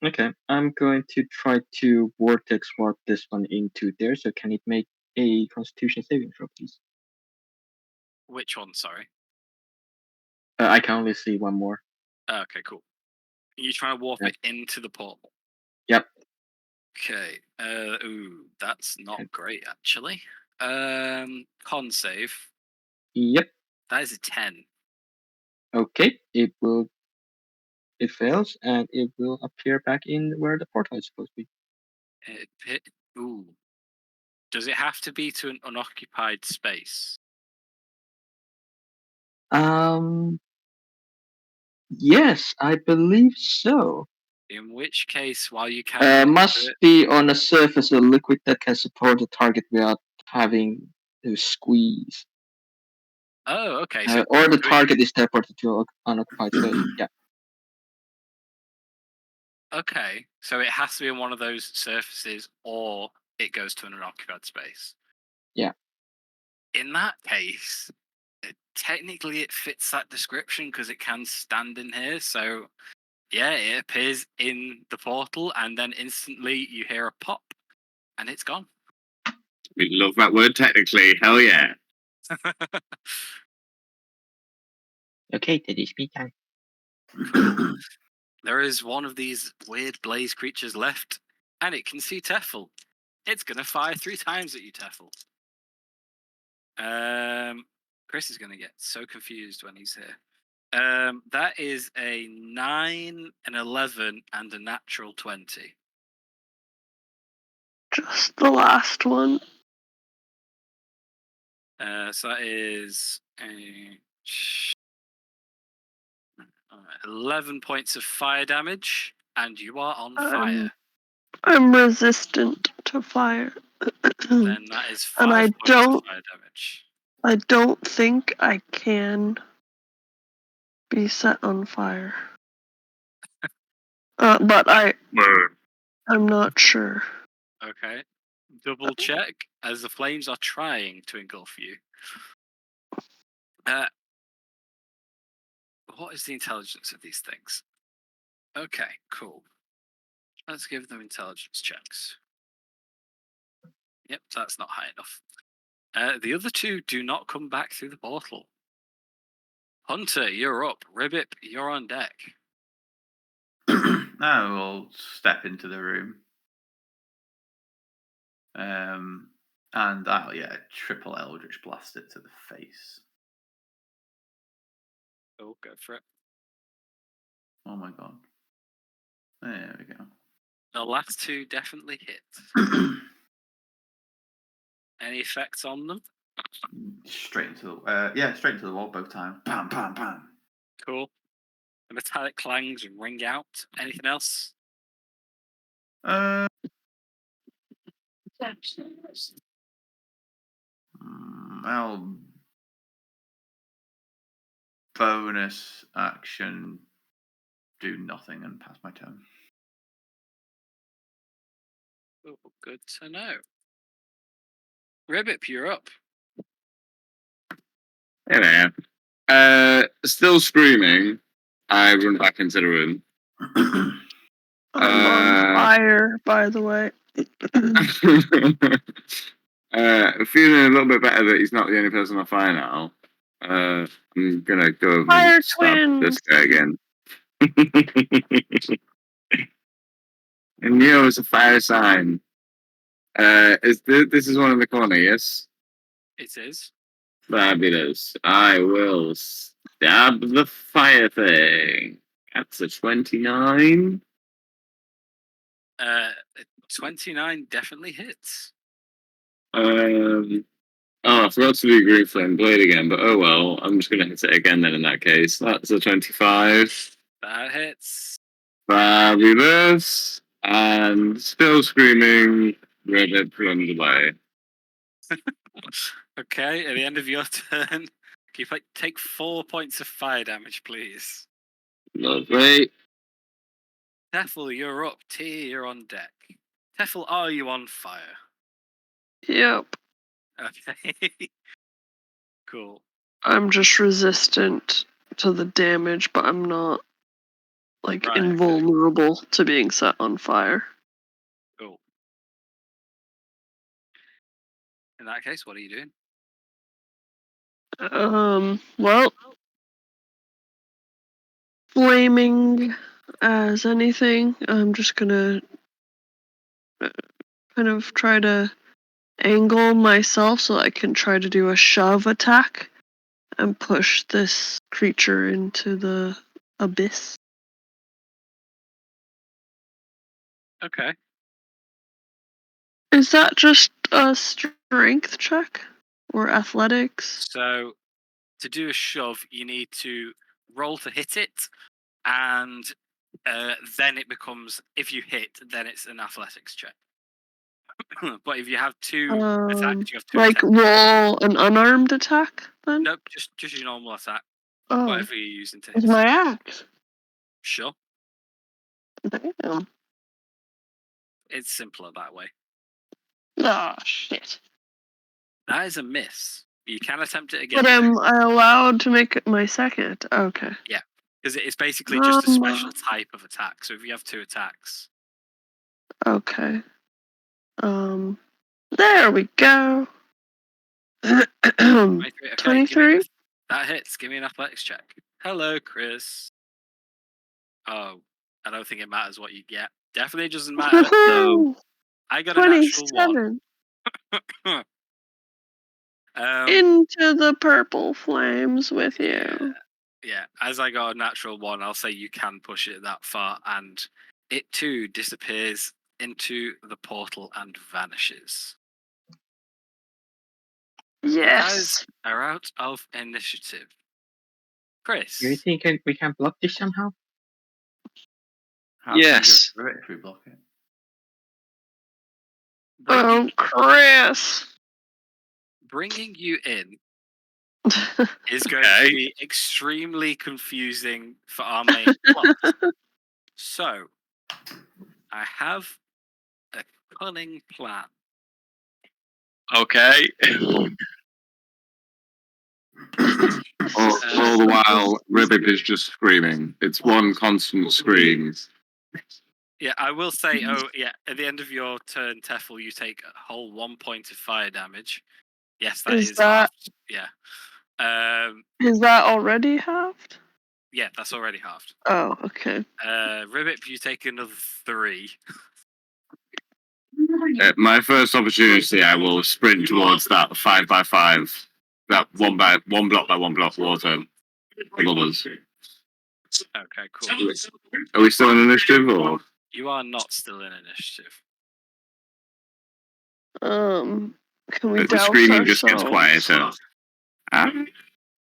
Okay, I'm going to try to vortex warp this one into there. So can it make a Constitution saving throw, please? Which one? Sorry. I can only see one more. Okay, cool. You trying to warp Yeah. it into the portal? Yep. Okay. Ooh, that's not Okay. great actually. Con save. Yep. That is a 10. Okay, it fails and it will appear back in where the portal is supposed to be. Ooh. Does it have to be to an unoccupied space? Yes, I believe so. In which case, while you can Must be on a surface of liquid that can support the target without having to squeeze. Oh, okay. So Or the target is teleported to an unoccupied space. Yeah. Okay, so it has to be on one of those surfaces, or it goes to an unoccupied space. Yeah. In that case, technically it fits that description because it can stand in here. So, yeah, it appears in the portal, and then instantly you hear a pop, and it's gone. We love that word technically. Hell yeah. Okay, that is me time. Cool. There is one of these weird blaze creatures left, and it can see Teffel. It's going to fire 3 times at you, Teffel. Chris is going to get so confused when he's here. That is a 9, an 11, and a natural 20. Just the last one. So that is a 11 points of fire damage, and you are on fire. I'm resistant to fire. Then that is 5 And I points of fire damage. I don't think I can be set on fire. But I'm not sure. Okay. Double check as the flames are trying to engulf you. What is the intelligence of these things? Okay, cool. Let's give them intelligence checks. Yep, that's not high enough. The other 2 do not come back through the portal. Hunter, you're up. Ribbit, you're on deck. I will step into the room. And I'll triple Eldritch Blast it to the face. Oh, go for it. Oh my god. There we go. The last 2 definitely hit. Any effects on them? Straight into the wall both times. Bam, bam, bam. Cool. The metallic clangs ring out. Anything else? I'll bonus action, do nothing and pass my turn. Oh, good to know. Ribbit, you're up. Hey there. Still screaming. I run back into the room. I'm on fire, by the way. Feeling a little bit better that he's not the only person on fire now. I'm gonna go over Fire and stab this guy again. And you know, it's a fire sign. This is one in the corner, yes? It is. Fabulous. I will stab the fire thing. That's a 29. Uh, 29 definitely hits. Oh, I forgot to do Green Flame Blade again, but oh well. I'm just gonna hit it again then in that case. That's a 25. That hits. Fabulous. And still screaming, Ribbit runs away. Okay, at the end of your turn, can you take 4 points of fire damage, please? Lovely. Teffel, you're up. T, you're on deck. Teffel, are you on fire? Yep. Okay. Cool. I'm just resistant to the damage, but I'm not like Right, okay. invulnerable to being set on fire. Cool. In that case, what are you doing? Well, flaming as anything, I'm just gonna kind of try to angle myself so I can try to do a shove attack and push this creature into the abyss. Okay. Is that just a strength check or athletics? So, to do a shove, you need to roll to hit it, and then it becomes, if you hit, then it's an athletics check. But if you have two attacks, you have two Like attacks. roll an unarmed attack then? Nope, just your normal attack. Oh, Whatever you're using to with hit. my axe. Sure. Damn. It's simpler that way. Ah, shit. That is a miss. You can attempt it again. But am I allowed to make it my second? Okay. Yeah, because it's basically just a special type of attack. So if you have two attacks. Okay. There we go. 23. Okay, 23? That hits. Give me an athletics check. Hello, Chris. Oh, I don't think it matters what you get. Definitely doesn't matter. Woohoo! I got a natural 27. 1. Into the purple flames with you. Yeah, as I got a natural 1, I'll say you can push it that far, and it too disappears into the portal and vanishes. Yes. You guys are out of initiative. Chris. Do you think we can block this somehow? How can we go Yes. through it if we block it? Oh, Chris. Bringing you in is going to be extremely confusing for our main plot. So, I have a cunning plan. Okay. All the while, Ribbit is just screaming. It's one constant scream. Yeah, I will say, at the end of your turn, Teffel, you take a whole 1 point of fire damage. Yes, that is that halved. Yeah. Is that already halved? Yeah, that's already halved. Oh, okay. Ribbit, you take another 3. At my first opportunity, I will sprint towards that 5x5. That one block by one block water. Above us. Okay, cool. Are we still in initiative or? You are not still in initiative. Can we The douse screaming just gets ourselves? quieter.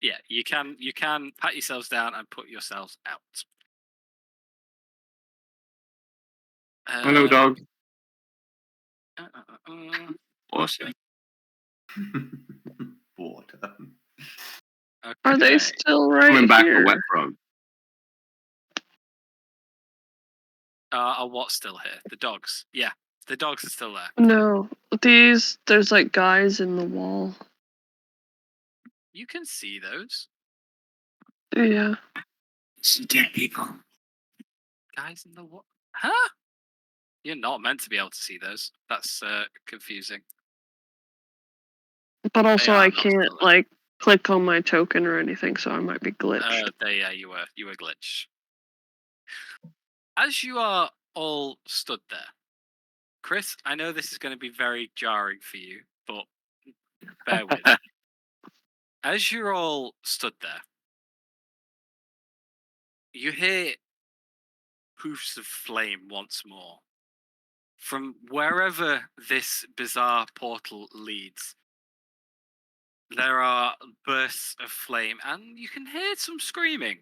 Yeah, you can pat yourselves down and put yourselves out. Hello, dog. Awesome. Water. Okay. Are they still right Coming back here? for wet frog. Are what still here? The dogs. Yeah, the dogs are still there. No, there's like guys in the wall. You can see those Yeah. See dead people. guys in the what? Huh? You're not meant to be able to see those. That's confusing. But also are I not can't still there. like click on my token or anything, so I might be glitched. You were glitched. As you are all stood there, Chris, I know this is going to be very jarring for you, but bear with. As you're all stood there, you hear poofs of flame once more, from wherever this bizarre portal leads, there are bursts of flame, and you can hear some screaming.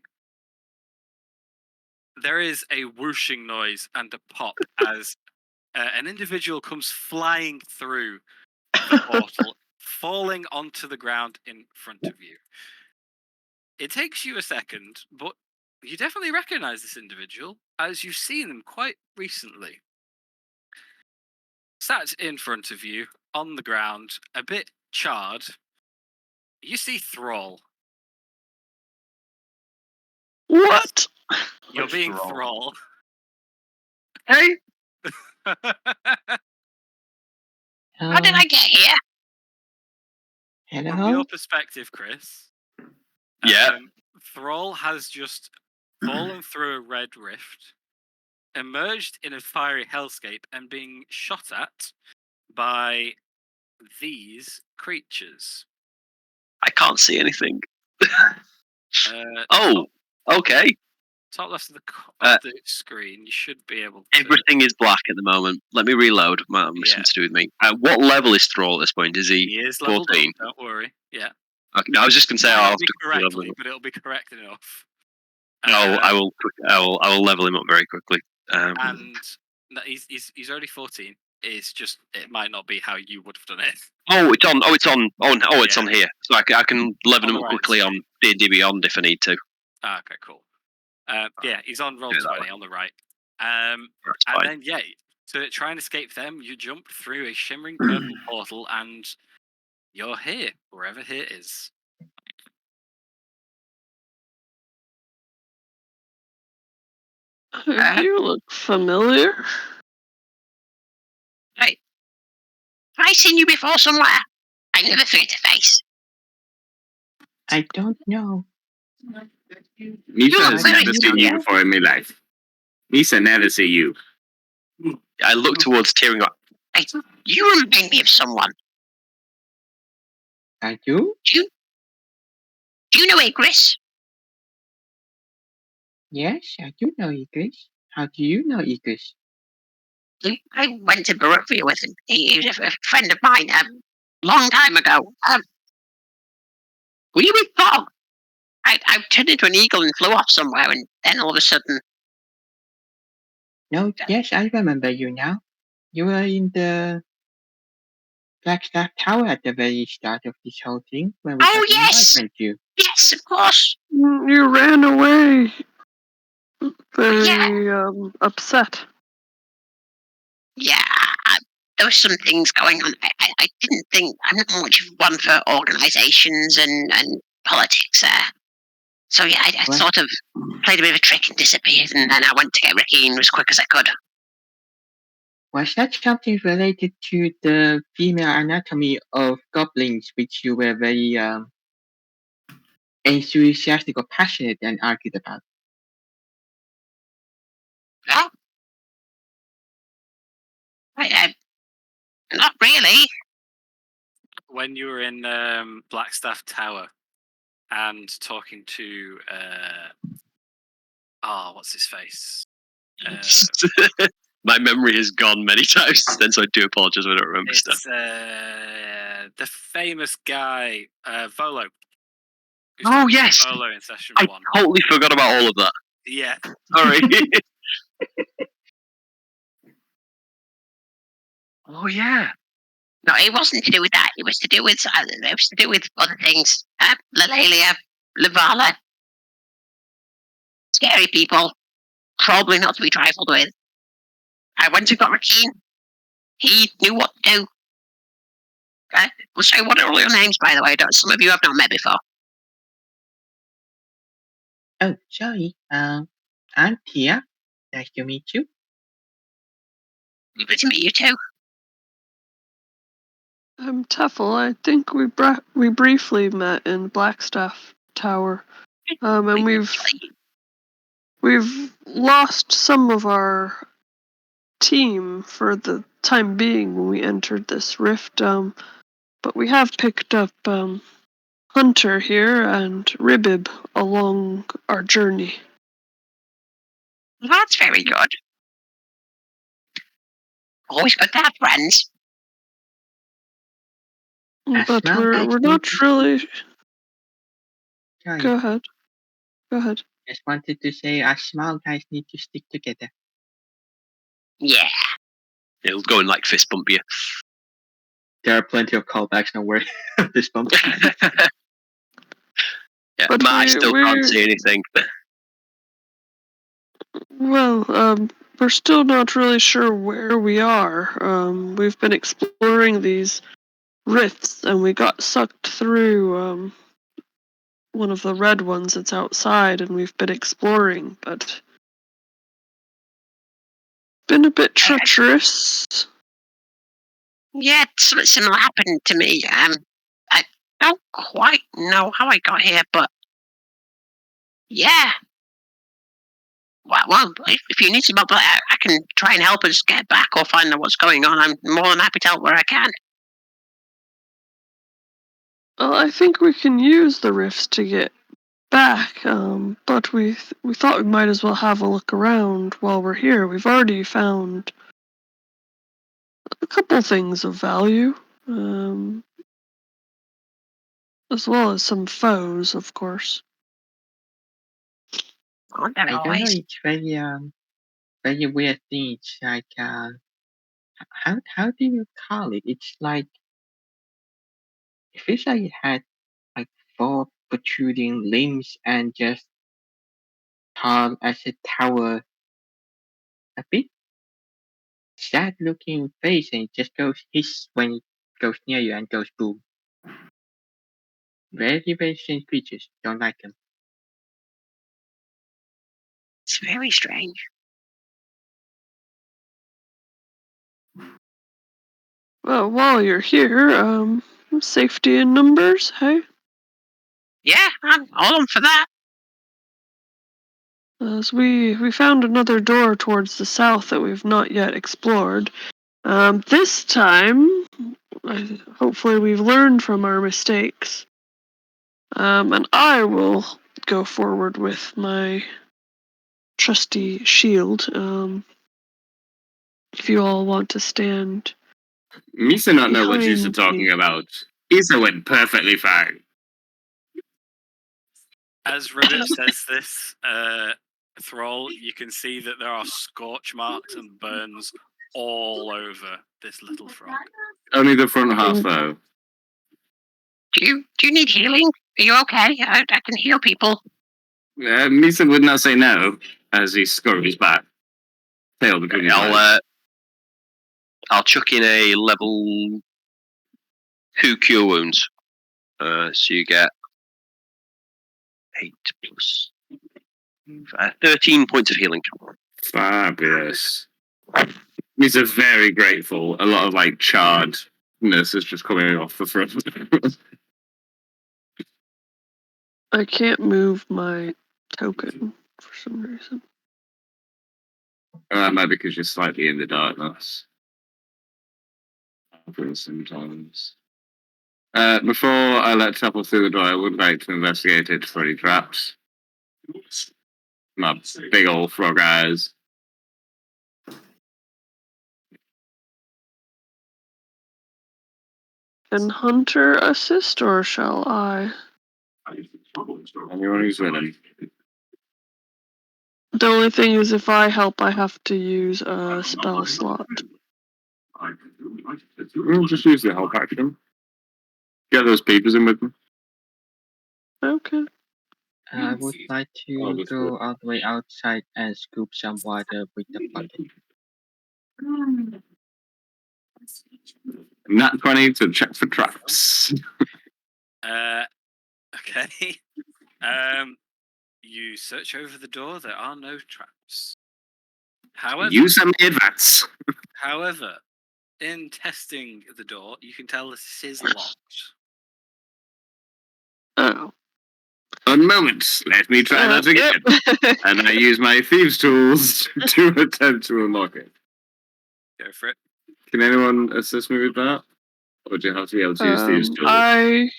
There is a whooshing noise and a pop as an individual comes flying through the portal, falling onto the ground in front of you. It takes you a second, but you definitely recognize this individual as you've seen them quite recently. Sat in front of you on the ground, a bit charred, you see Thrall. What? You're Which being Thrall? Thrall. Hey, how did I get here? From Hello? your perspective, Chris, Yeah. Thrall has just fallen through a red rift, emerged in a fiery hellscape, and being shot at by these creatures. I can't see anything. Uh, Oh, okay. top left of the screen, you should be able to. Everything is black at the moment. Let me reload. Yeah. Something to do with me. What level is Thrall at this point? Is He he is leveled 14? up, don't worry. Yeah. Okay, no, I was just going to say Might I'll not have be to level correctly, him. but it'll be correct enough. No, I will level him up very quickly. And he's already 14. It's just it might not be how you would have done it. It's on. It's Yeah. on here. So I can level On him the up right quickly on D&D Beyond if I need to. Okay, cool. Yeah, he's on roll do it that 20 on the right. That's And fine. then to try and escape them, you jump through a shimmering purple portal, and you're here, wherever here is. You look familiar. Have I seen you before somewhere? I never forget a face. I don't know. Misa has very never seen you familiar. before in my life. Misa never see you. I look towards tearing up. You remind me of someone. I do? Do you know Igris? Yes, I do know English. How do you know English? I went to Barovia with him. He was a friend of mine a long time ago. Were you with Bob? I turned into an eagle and flew off somewhere, and then all of a sudden, No, yes, I remember you now. You were in the Flagstaff Tower at the very start of this whole thing when we Oh, got yes! weren't you? yes, of course. You ran away. Very Yeah. upset. Yeah, there were some things going on. I didn't think I'm not much of one for organisations and politics there. So yeah, I What? sort of played a bit of a trick and disappeared, and then I went to get Ricky in as quick as I could. Was that something related to the female anatomy of goblins, which you were very enthusiastic or passionate and argued about? No, not really. When you were in Blackstaff Tower and talking to what's his face? My memory has gone many times since, so I do apologize if I don't remember stuff. It's the famous guy, Volo. who's Oh, talking to yes. Volo in session I 1. totally forgot about all of that. Yeah. Sorry. Oh yeah. No, it wasn't to do with that. It was to do with other things. Lalalia, Lavala, scary people, probably not to be trifled with. I went and got Ricky. He knew what to do. So what are all your names, by the way? Some of you have not met before. Oh, sorry. I'm Tia. Nice to meet you. Good to meet you too. I'm Teffel. I think we briefly met in Blackstaff Tower. And we've lost some of our team for the time being when we entered this rift. But we have picked up Hunter here and Ribib along our journey. That's very good. Always good to have friends. But small we're guys not need really. Sorry, Go ahead. Go ahead. just wanted to say us small guys need to stick together. Yeah. It'll go and like fist bump you. There are plenty of callbacks, no worry. This bump. Yeah, But Matt, I still can't we're see anything. well. We're still not really sure where we are. We've been exploring these rifts, and we got sucked through one of the red ones that's outside, and we've been exploring, but been a bit treacherous. Yeah, something similar happened to me. I don't quite know how I got here, but yeah. Well, if you need some help, I can try and help us get back or find out what's going on. I'm more than happy to help where I can. Well, I think we can use the rifts to get back, but we thought we might as well have a look around while we're here. We've already found a couple things of value, as well as some foes, of course. Aren't there I don't know. always? It's very weird thing. It's like how do you call it? It's like it feels like it had like 4 protruding limbs and just tall as a tower. A bit sad looking face, and it just goes hiss when it goes near you and goes boom. Very strange creatures. Don't like them. It's very strange. Well, while you're here, safety in numbers, hey? Yeah, I'm all on for that. As we found another door towards the south that we've not yet explored. This time, hopefully we've learned from our mistakes. And I will go forward with my trusty shield. If you all want to stand. Misa not know what you're Behind talking me. about. Isa went perfectly fine. As Ribbit says this, Thrall, you can see that there are scorch marks and burns all over this little frog. Only the front half, though. Do you need healing? Are you okay? I can heal people. Misa would not say no as he scurries back. Tail between his legs. I'll chuck in a level 2 cure wounds. So you get 8 plus 13 points of healing. Fabulous. Misa very grateful. A lot of like charredness is just coming off the front. I can't move my token for some reason. That might be because you're slightly in the darkness. Sometimes. Before I let Chapel through the door, I would like to investigate it for any traps. My big old frog eyes. Can Hunter assist, or shall I? Anyone who's willing. The only thing is, if I help, I have to use a spell slot. We'll just use the help action. Get those papers in with me. Okay. I would like to go all the way outside and scoop some water with the bucket. Nat 20 to check for traps. Okay. You search over the door. There are no traps. Use some advance. However, in testing the door, you can tell this is locked. Oh. A moment. Let me try that again. Yep. And I use my thieves' tools to attempt to unlock it. Go for it. Can anyone assist me with that? Or do you have to be able to use thieves' tools?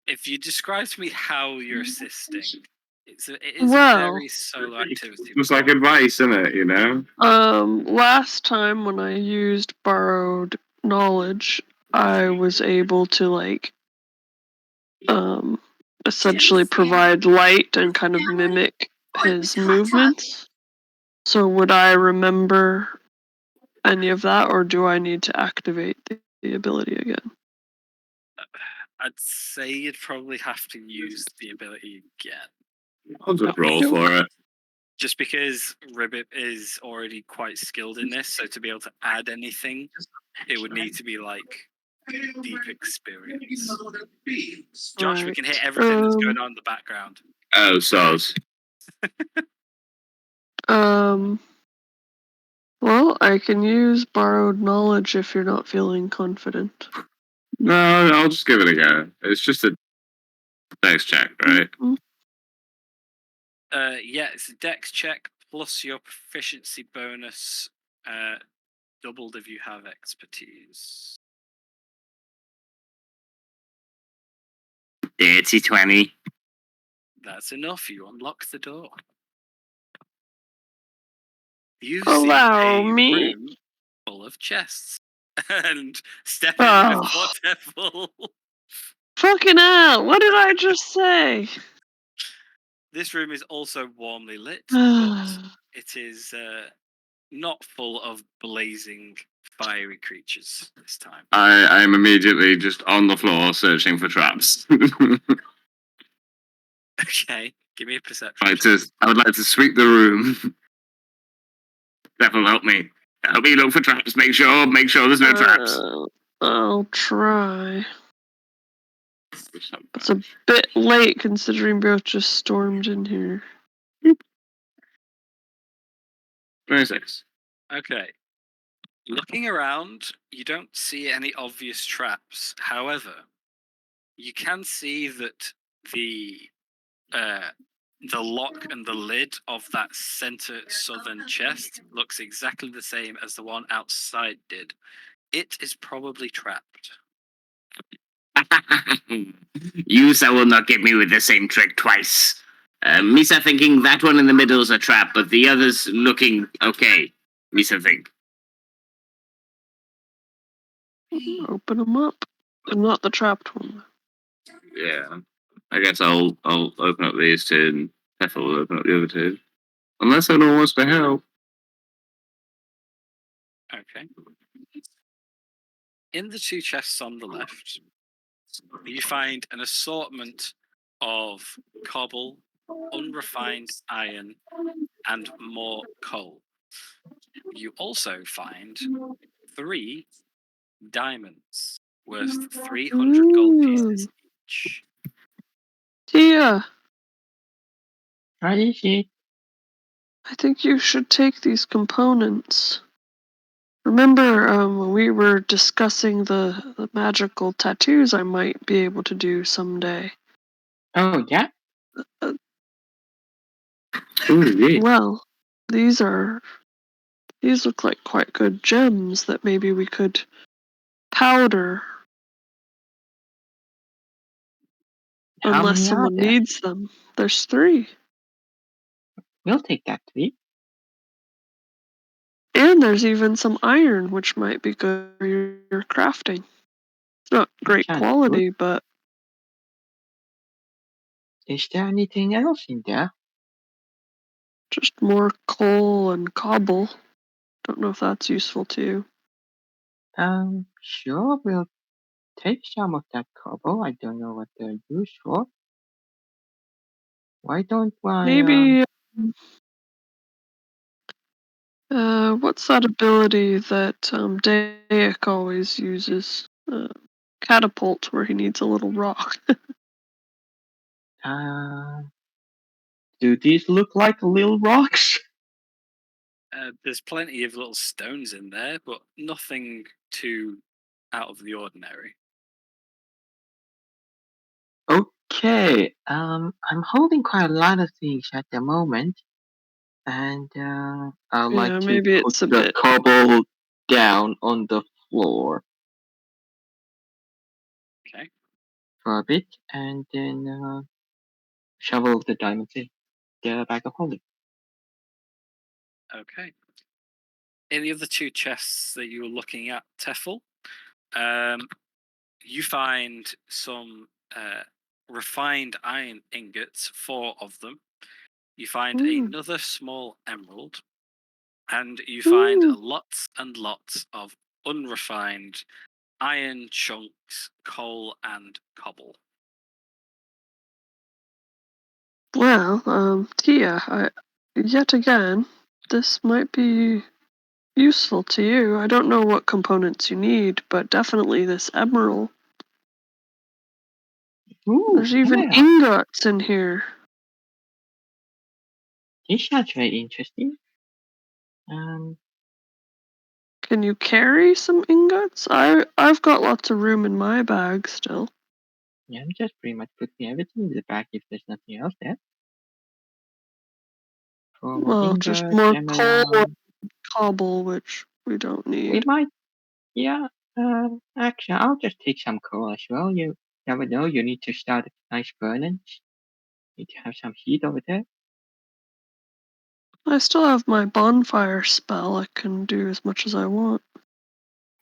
If you describe to me how you're assisting, It is a Well, very solo activity. It's like advice, isn't it? You know. last time when I used borrowed knowledge, I was able to like essentially provide light and kind of mimic his movements. So would I remember any of that, or do I need to activate the ability again? I'd say you'd probably have to use the ability again. I'll just roll for it. Just because Ribbit is already quite skilled in this, so to be able to add anything, it would need to be like deep experience. Josh, we can hear everything that's going on in the background. Oh, soz. Well, I can use borrowed knowledge if you're not feeling confident. No, I'll just give it a go. It's just a dex check, right? Mm-hmm. Yeah, it's a dex check plus your proficiency bonus, doubled if you have expertise. Dirty 20. That's enough. You unlock the door. You Allow see a me. room full of chests. And step in before devil. Fucking hell, what did I just say? This room is also warmly lit, but it is not full of blazing, fiery creatures this time. I am immediately just on the floor searching for traps. Okay, give me a perception. I would like to sweep the room. Devil, help me. Help me look for traps. Make sure there's no traps. I'll try. It's a bit late considering both just stormed in here. 26. Okay. Looking around, you don't see any obvious traps. However, you can see that the lock and the lid of that center southern chest looks exactly the same as the one outside did. It is probably trapped. You, sir, will not get me with the same trick twice. Misa thinking that one in the middle is a trap, but the others looking okay. Misa think. Open them up. And not the trapped one. Yeah. I guess I'll open up these two and Peffer will open up the other two. Unless anyone wants to help. Okay. In the two chests on the left, you find an assortment of cobble, unrefined iron, and more coal. You also find 3 diamonds worth 300 gold pieces each. Tia, What is it? I think you should take these components. Remember when we were discussing the magical tattoos I might be able to do someday? Oh, yeah? Well, these look like quite good gems that maybe we could powder. How Unless many are someone there? needs them. There's 3. We'll take that 3. And there's even some iron, which might be good for your crafting. It's not great Sounds quality, but Is there anything else in there? just more coal and cobble. Don't know if that's useful too. Sure, we'll take some of that cobble. I don't know what they're used for. Why don't I, Maybe, what's that ability that Dayak always uses? Catapult, where he needs a little rock. do these look like little rocks? There's plenty of little stones in there, but nothing too out of the ordinary. Okay, I'm holding quite a lot of things at the moment, and I'd like to maybe put it's a the bit. cobble down on the floor. Okay. For a bit, and then shovel the diamonds in. the bag of holding. Okay. In the other two chests that you were looking at, Teffel, you find some refined iron ingots, 4 of them. You find another small emerald, and you find lots and lots of unrefined iron chunks, coal, and cobble. Well, Tia, yet again, this might be useful to you. I don't know what components you need, but definitely this emerald. Ooh, There's even emerald. ingots in here. This sounds very interesting. Can you carry some ingots? I've got lots of room in my bag still. Yeah, I'm just pretty much putting everything in the bag if there's nothing else there. For more Well, ingots, just more coal emerald. and cobble, which we don't need. We might, yeah. Actually, I'll just take some coal as well. You never know. You need to start a nice furnace. Need to have some heat over there. I still have my bonfire spell. I can do as much as I want.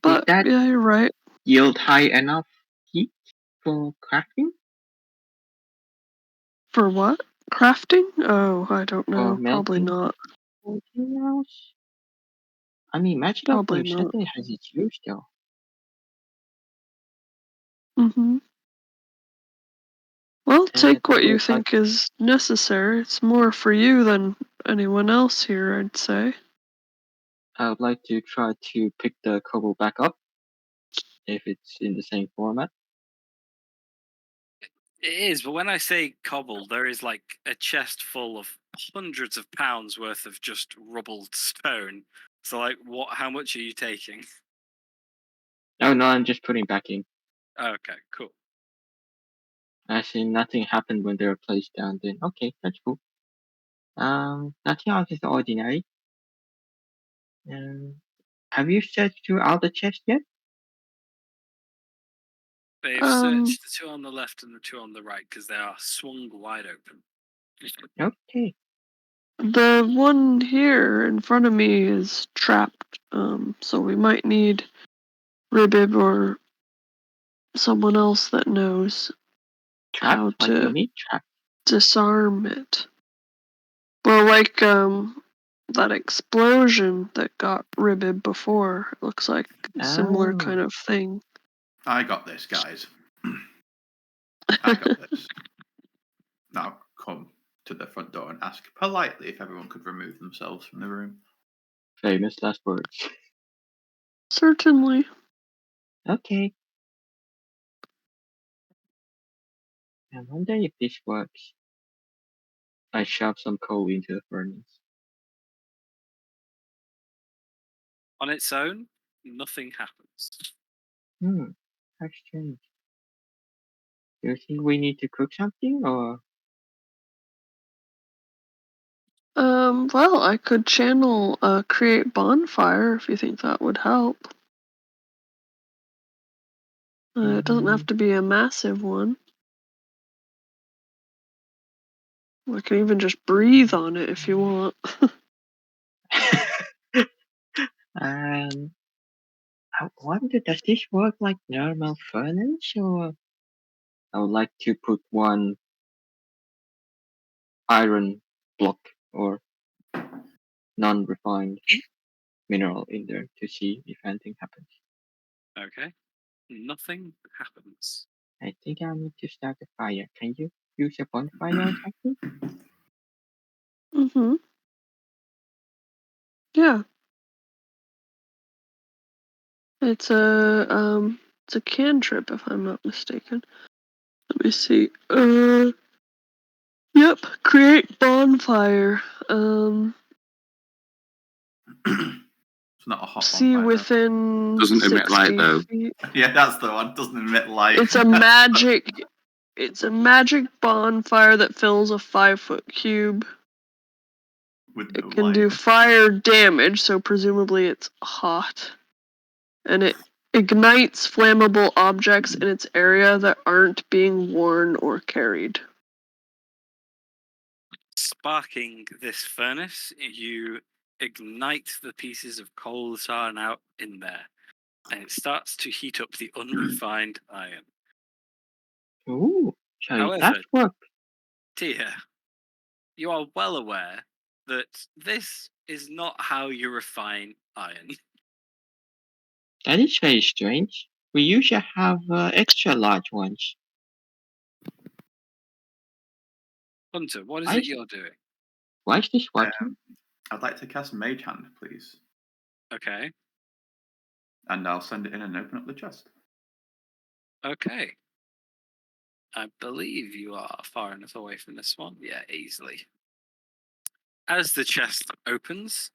But that- yeah, you're right. Yield high enough heat for crafting? For what? Crafting? Oh, I don't know. Or Probably melting? not. Anything else? I mean, magical Probably flame not. certainly has its use, though. Mm-hmm. Well, take But what you we'd like- think is necessary. It's more for you than anyone else here, I'd say. I would like to try to pick the cobble back up if it's in the same format. It is, but when I say cobble, there is like a chest full of hundreds of pounds worth of just rubbled stone. So, like, what? How much are you taking? Oh no, I'm just putting back in. Okay, cool. As in, nothing happened when they were placed down. Then okay, that's cool. Nothing else is ordinary. Have you searched through all the chests yet? They've searched the 2 on the left and the 2 on the right because they are swung wide open. Okay. The one here in front of me is trapped, so we might need Ribib or someone else that knows how Trapped? What do you to mean trapped? disarm it. Well, like that explosion that got Ribib before. It looks like a similar Oh. kind of thing. I got this, guys. I got this. Now come to the front door and ask politely if everyone could remove themselves from the room. Famous last words. Certainly. Okay. I wonder if this works. I shove some coal into the furnace. On its own, nothing happens. That's strange. Do you think we need to cook something or? Well, I could channel create bonfire if you think that would help. It doesn't have to be a massive one. I can even just breathe on it if you want. I wonder, does this work like normal furnace or? I would like to put one iron block or non-refined mineral in there to see if anything happens. Okay. Nothing happens. I think I need to start a fire. Can you use a bonfire or something? Mm-hmm. Yeah. It's a cantrip if I'm not mistaken. Let me see. Yep, create bonfire. It's not a hot See bonfire, though. within Doesn't emit 60 light, though. feet. Yeah, that's the one. Doesn't emit light. It's a magic. It's a magic bonfire that fills a 5-foot cube. With no It can light. do fire damage, so presumably it's hot. And it ignites flammable objects in its area that aren't being worn or carried. sparking this furnace, you ignite the pieces of coal that are now in there, and it starts to heat up the unrefined iron. Ooh, so However, that work? Tia, you are well aware that this is not how you refine iron. That is very strange. We usually have extra large ones. Hunter, what is I it see. you're doing? Why is this working? I'd like to cast Mage Hand, please. Okay. And I'll send it in and open up the chest. Okay. I believe you are far enough away from this one. Yeah, easily. As the chest opens,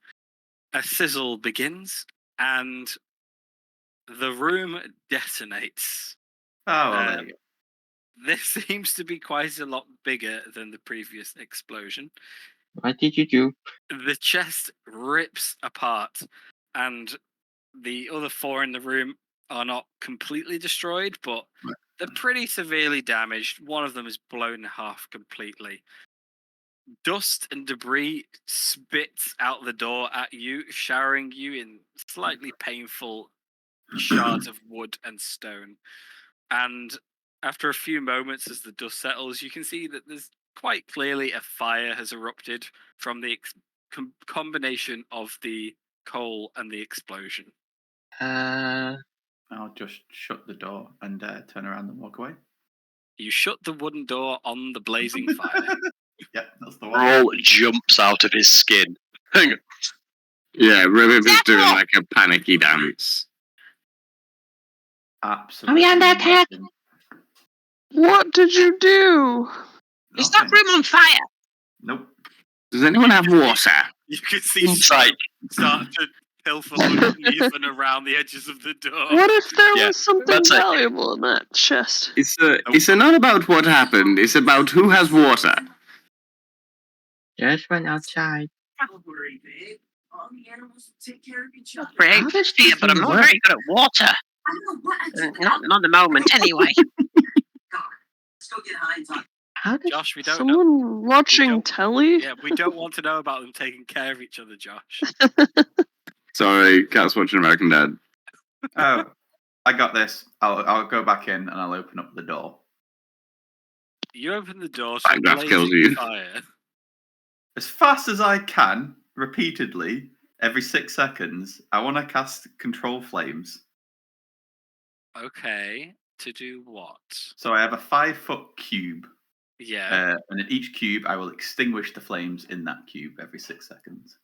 a sizzle begins, and the room detonates. Oh, well, there you go. This seems to be quite a lot bigger than the previous explosion. What did you do? The chest rips apart, and the other 4 in the room are not completely destroyed, but they're pretty severely damaged. One of them is blown in half completely. Dust and debris spits out the door at you, showering you in slightly painful shards of wood and stone. And after a few moments, as the dust settles, you can see that there's quite clearly a fire has erupted from the combination of the coal and the explosion. I'll just shut the door and turn around and walk away. You shut the wooden door on the blazing fire. Yep, that's the one. Roll jumps out of his skin. Hang on. Yeah, Ribib is doing like a panicky dance. Absolutely. Are we under attack? nothing. What did you do? Is that Nothing. room on fire? Nope. Does anyone have water? You can see Insight. start to pilfer underneath and around the edges of the door. What if there Yeah, was something that's it. valuable in that chest? It's not about what happened. It's about who has water. There's one outside. Great. How does Yeah, this but I'm thing not work? very good at water. Not at the moment, anyway. How does Josh, we don't know. Someone watching don't- telly? Yeah, we don't want to know about them taking care of each other, Josh. Sorry, Cat's watching American Dad. Oh, I got this. I'll go back in and I'll open up the door. You open the door to That a kills blazing you. fire. As fast as I can, repeatedly, every 6 seconds, I want to cast Control Flames. Okay, to do what? So I have a 5-foot cube. Yeah. And in each cube, I will extinguish the flames in that cube every 6 seconds.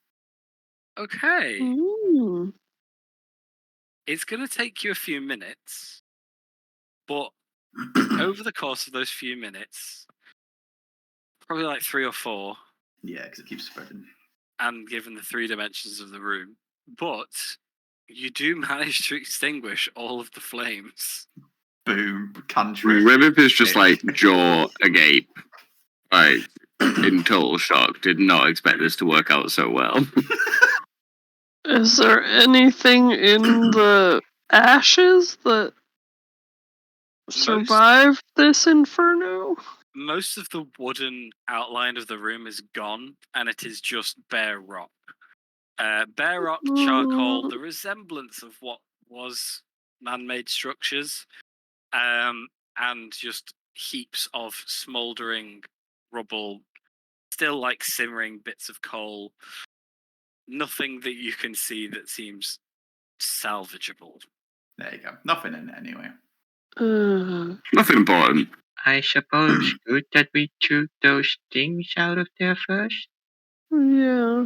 Okay. Ooh. It's going to take you a few minutes, but over the course of those few minutes, probably like 3 or 4, Yeah, because it keeps spreading. and given the 3 dimensions of the room, but you do manage to extinguish all of the flames. Boom, cantrip. Ribib is just like jaw agape. Like, in total shock. Did not expect this to work out so well. Is there anything in the ashes that survived this inferno? Most of the wooden outline of the room is gone, and it is just bare rock. Bare rock, charcoal, the resemblance of what was man-made structures, and just heaps of smouldering rubble, still like simmering bits of coal. Nothing that you can see that seems salvageable. There you go. Nothing in it anyway. Nothing important. I suppose good that we took those things out of there first. Yeah.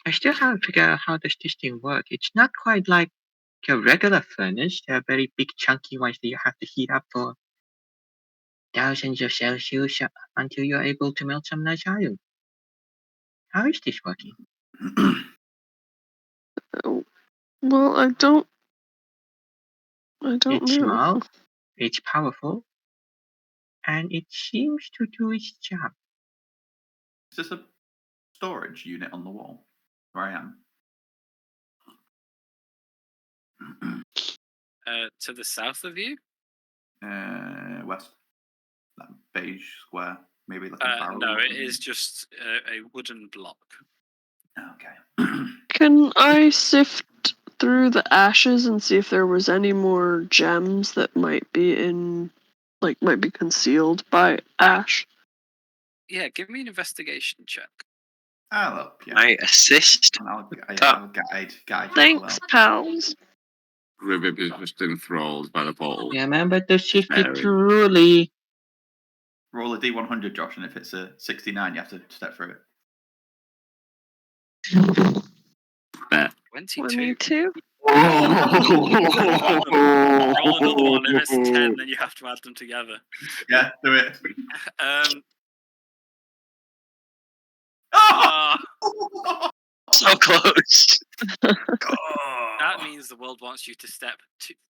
I still haven't figured out how does this thing work. It's not quite like a regular furnace. They're very big chunky ones that you have to heat up for thousands of Celsius until you're able to melt some nice iron. How is this working? Well, I don't It's know. small, it's powerful, and it seems to do its job. Is this a storage unit on the wall where I am? To the south of you? West. That beige square. Maybe like a barrel. No, or it something? is just a wooden block. Okay. Can I sift through the ashes and see if there was any more gems that might be concealed by ash? Yeah, give me an investigation check. I'll yeah. I assist. And I'll guide you Thanks, as well. pals. Ribbit is just enthralled by the portal. Remember to shift it Very. truly. Roll a d100, Josh, and if it's a 69, you have to step through it. Bet. 22. 22? Roll another one. If it's 10, then you have to add them together. Yeah, do it. So close. That means the world wants you to step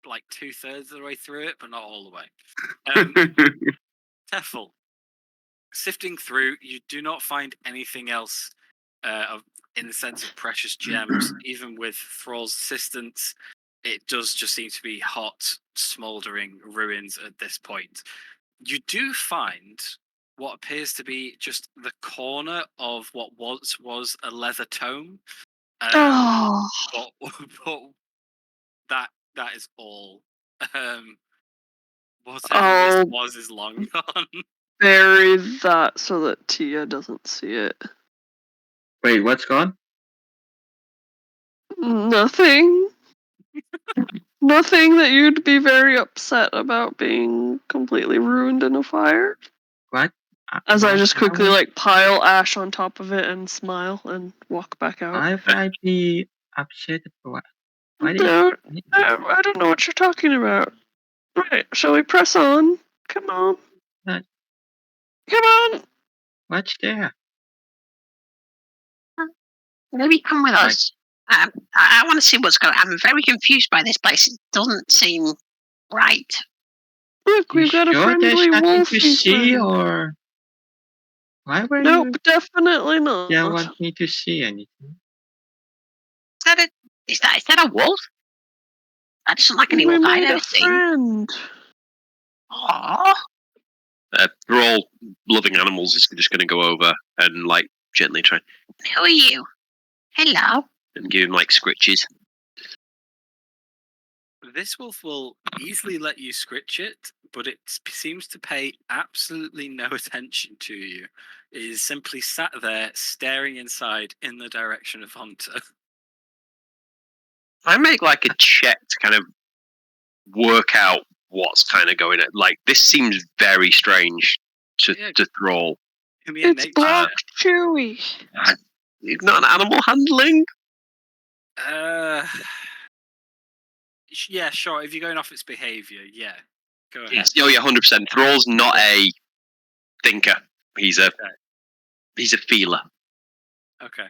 like 2/3 of the way through it, but not all the way. Teffel, sifting through, you do not find anything else in the sense of precious gems. Even with Thrall's assistance, it does just seem to be hot, smouldering ruins at this point. You do find what appears to be just the corner of what once was a leather tome. But that is all. Whatever this was is long gone. Bury that so that Tia doesn't see it. Wait, what's gone? Nothing. Nothing that you'd be very upset about being completely ruined in a fire. What? As I What just quickly happened? like pile ash on top of it and smile and walk back out. Why would I be upset about what? No, I don't know what you're talking about. Right, shall we press on? Come on. What? Come on! What's there? Maybe come with us. I want to see what's going on. I'm very confused by this place. It doesn't seem right. Look, we've got a sure there's friendly nothing to wolfy see, friend. or why were Nope, you? definitely not. You don't want me to see anything. Is that a wolf? That doesn't like any We wolf I've made ever a seen. friend. Aww. They're all loving animals. Is just going to go over and like gently try Who are you? Hello. and give him like scritches. This wolf will easily let you scritch it, but it seems to pay absolutely no attention to you. It is simply sat there staring inside in the direction of Hunter. I make like a check to kind of work out what's kind of going on. Like this seems very strange to Thrall. It's Black Chewy. Not an animal handling. Yeah, sure. If you're going off its behaviour, yeah. Go ahead. Oh yeah, 100%. Thrall's not a thinker. He's a feeler. Okay.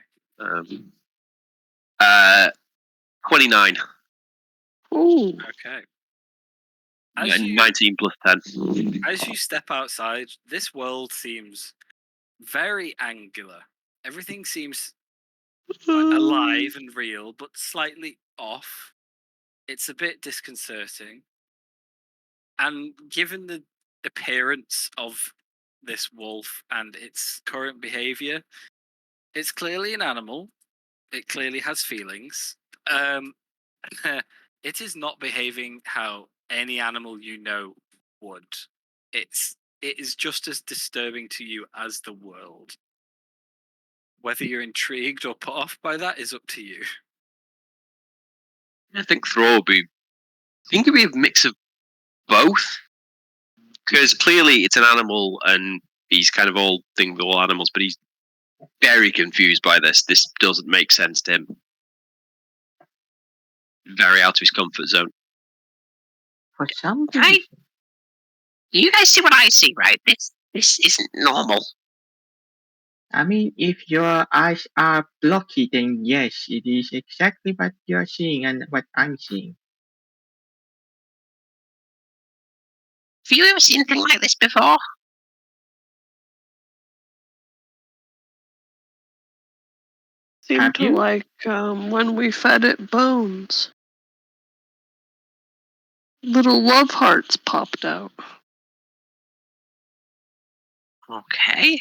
29. Ooh. Okay. 19 plus 10. As you step outside, this world seems very angular. Everything seems alive and real, but slightly off. It's a bit disconcerting. And given the appearance of this wolf and its current behavior, it's clearly an animal. It clearly has feelings. It is not behaving how any animal you know would. It is just as disturbing to you as the world. Whether you're intrigued or put off by that is up to you. I think Thrall would be. I think it'd be a mix of both. Because clearly it's an animal and he's kind of all thing with all animals, but he's very confused by this. This doesn't make sense to him. Very out of his comfort zone. For some Right? You guys see what I see, right? This isn't normal. I mean, if your eyes are blocky, then yes, it is exactly what you're seeing and what I'm seeing. Have you ever seen anything like this before? Seemed to like when we fed it bones. Little love hearts popped out. Okay.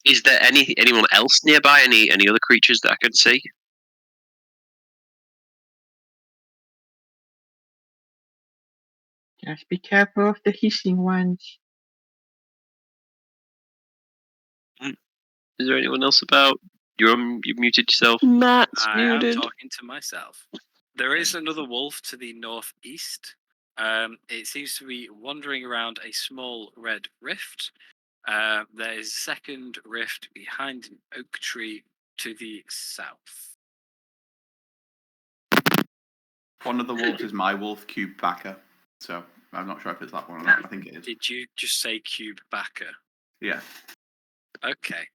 Is there anyone else nearby? Any other creatures that I could see? Just be careful of the hissing ones. Is there anyone else about? You muted yourself. Matt's I muted. am talking to myself. There is another wolf to the northeast. It seems to be wandering around a small red rift. There is a second rift behind an oak tree to the south. One of the wolves is my wolf, Cube Backer. So I'm not sure if it's that one or not. I think it is. Did you just say cube backer? Yeah. Okay.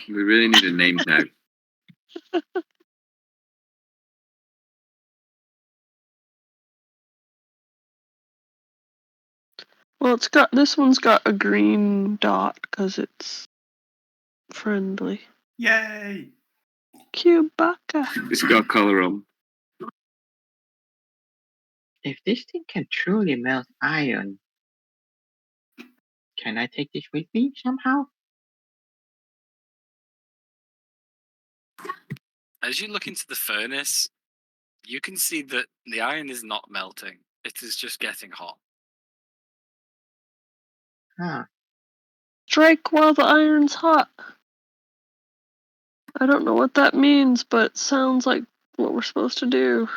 We really need a name now. Well, this one's got a green dot because it's friendly. Yay! Cubaka. It's got colour on. If this thing can truly melt iron, can I take this with me somehow? As you look into the furnace, you can see that the iron is not melting. It is just getting hot. Huh. Strike while the iron's hot. I don't know what that means, but it sounds like what we're supposed to do.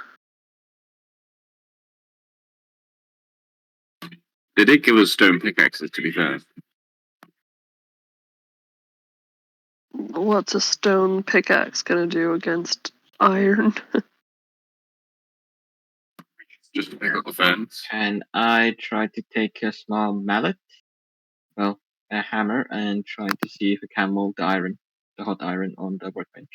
They did give us stone pickaxes, to be fair. What's a stone pickaxe gonna do against iron? Just to pick up the fence. Can I try to take a small mallet? Well, a hammer, and try to see if I can mold the iron, the hot iron on the workbench.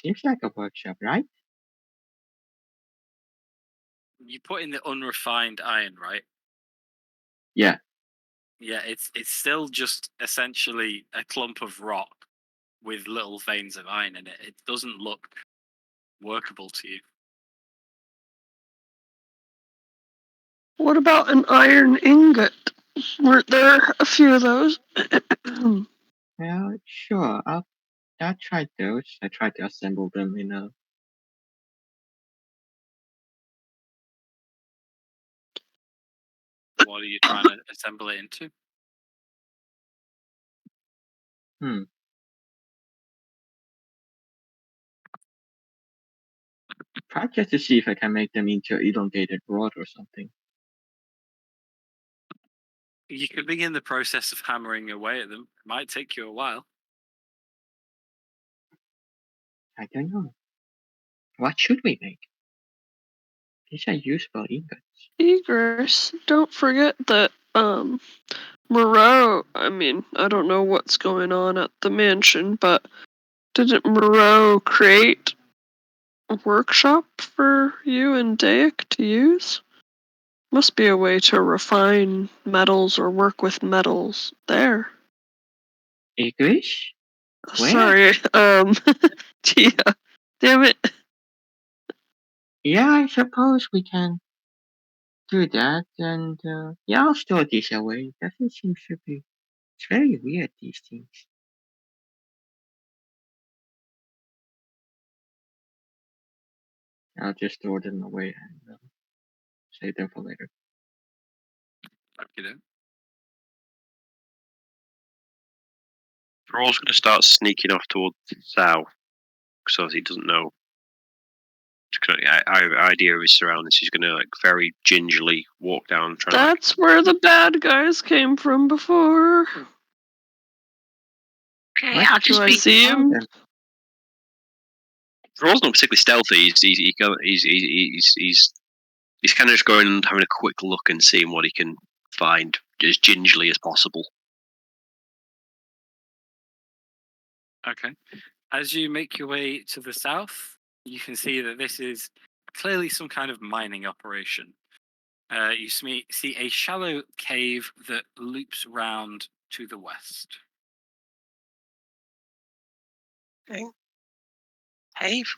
Seems like a workshop, right? You put in the unrefined iron, right? Yeah. Yeah, it's still just essentially a clump of rock with little veins of iron in it. It doesn't look workable to you. What about an iron ingot? Weren't there a few of those? Well, sure. I'll try those. I try to assemble them in a. What are you trying to assemble it into? Try just to see if I can make them into elongated rod or something. You could begin the process of hammering away at them. It might take you a while. I don't know. What should we make? These are useful ingots. Egress, don't forget that, Moreau, I don't know what's going on at the mansion, but didn't Moreau create a workshop for you and Dayak to use? Must be a way to refine metals or work with metals there. English? Where? Sorry, yeah, damn it. Yeah, I suppose we can do that, and yeah, I'll store this away. Doesn't seem to be. It's very weird, these things. I'll just store them away and save them for later. Okay. Thrall's going to start sneaking off towards the south, so he doesn't know. I have an idea of his surroundings. He's going to very gingerly walk down. That's where the bad guys came from before. Okay, I'll just Do I be. see him? Thrall's not particularly stealthy. He's kind of just going and having a quick look and seeing what he can find as gingerly as possible. Okay. As you make your way to the south, you can see that this is clearly some kind of mining operation. You see a shallow cave that loops round to the west. Okay. Cave.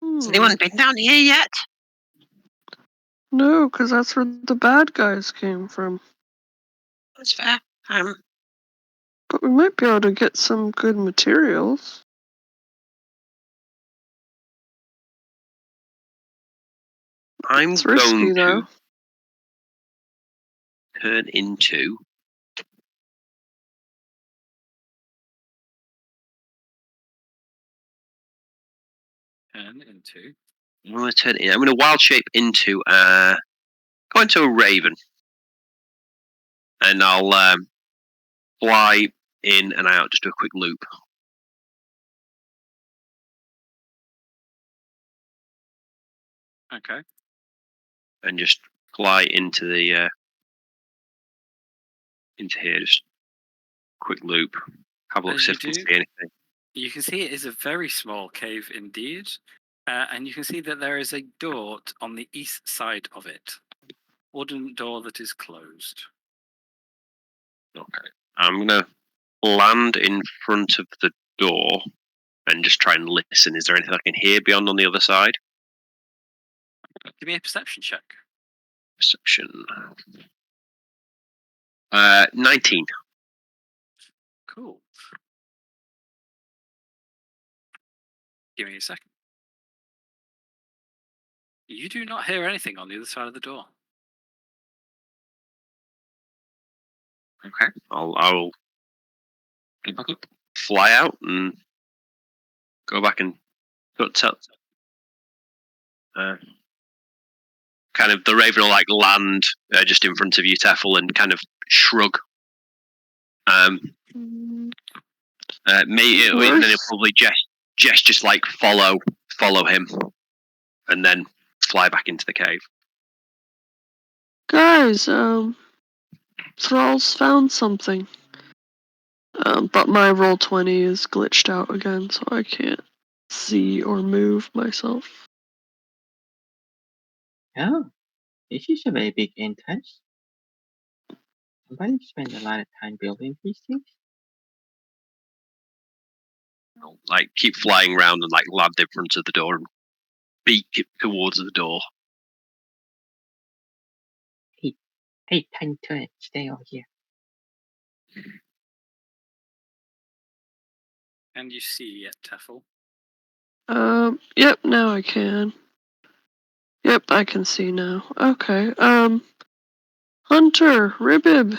Has anyone been down here yet? No, because that's where the bad guys came from. That's fair. But we might be able to get some good materials. I'm It's risky, going though. to turn into Turn into. I'm going to wild shape into go into a raven, and I'll fly in and out, just do a quick loop. Okay. And just fly into the into here, just quick loop. Have a look, As see you if I can do, see anything. You can see it is a very small cave indeed, and you can see that there is a door on the east side of it. Wooden door that is closed. Okay. I'm gonna land in front of the door and just try and listen. Is there anything I can hear beyond on the other side? Give me a perception check. Perception. 19. Cool. Give me a second. You do not hear anything on the other side of the door. Okay. I'll fly out and go back and tell. Kind of the raven will like land just in front of you, Teffel, and kind of shrug. Then he'll probably just like follow him, and then fly back into the cave. Guys, Thrall's found something. But my Roll20 is glitched out again, so I can't see or move myself. Oh, this is a very big entrance. Somebody spend a lot of time building these things. Like keep flying around and like land in front of the door and beak it towards the door. Hey, tiny turret, stay over here. Can you see yet, Teffel? Yep, now I can. Yep, I can see now. Okay, Hunter, Ribib,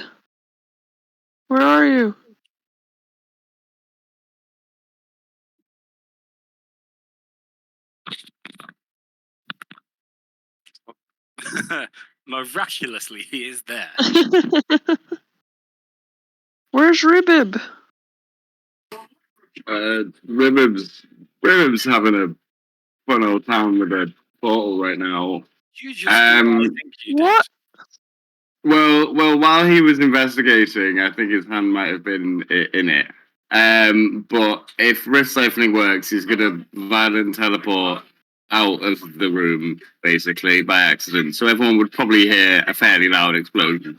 where are you? Miraculously, he is there. Where's Ribib? Ribib's having a fun old time with a portal right now. You just I think you what? Well, while he was investigating, I think his hand might have been in it. But if Rift Siphoning works, he's gonna violent teleport out of the room, basically, by accident. So everyone would probably hear a fairly loud explosion.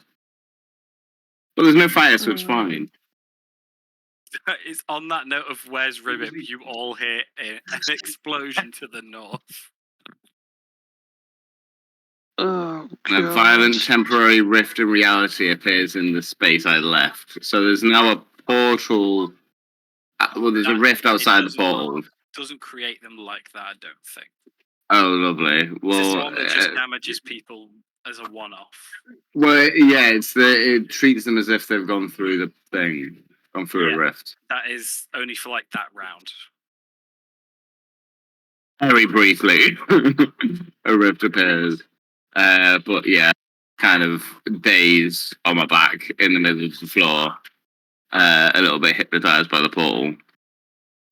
But there's no fire, so it's fine. It's on that note of where's Ribib, you all hear an explosion to the north. Oh, And a violent temporary rift in reality appears in the space I left. So there's now a portal. Well, there's a rift outside the portal. Doesn't create them like that, I don't think. Oh, lovely. Well, this one that just damages people as a one-off. Well, yeah, it treats them as if they've gone through the thing, gone through a rift. That is only for like that round. Very briefly, a rift appears. But yeah, kind of dazed on my back in the middle of the floor, a little bit hypnotized by the portal.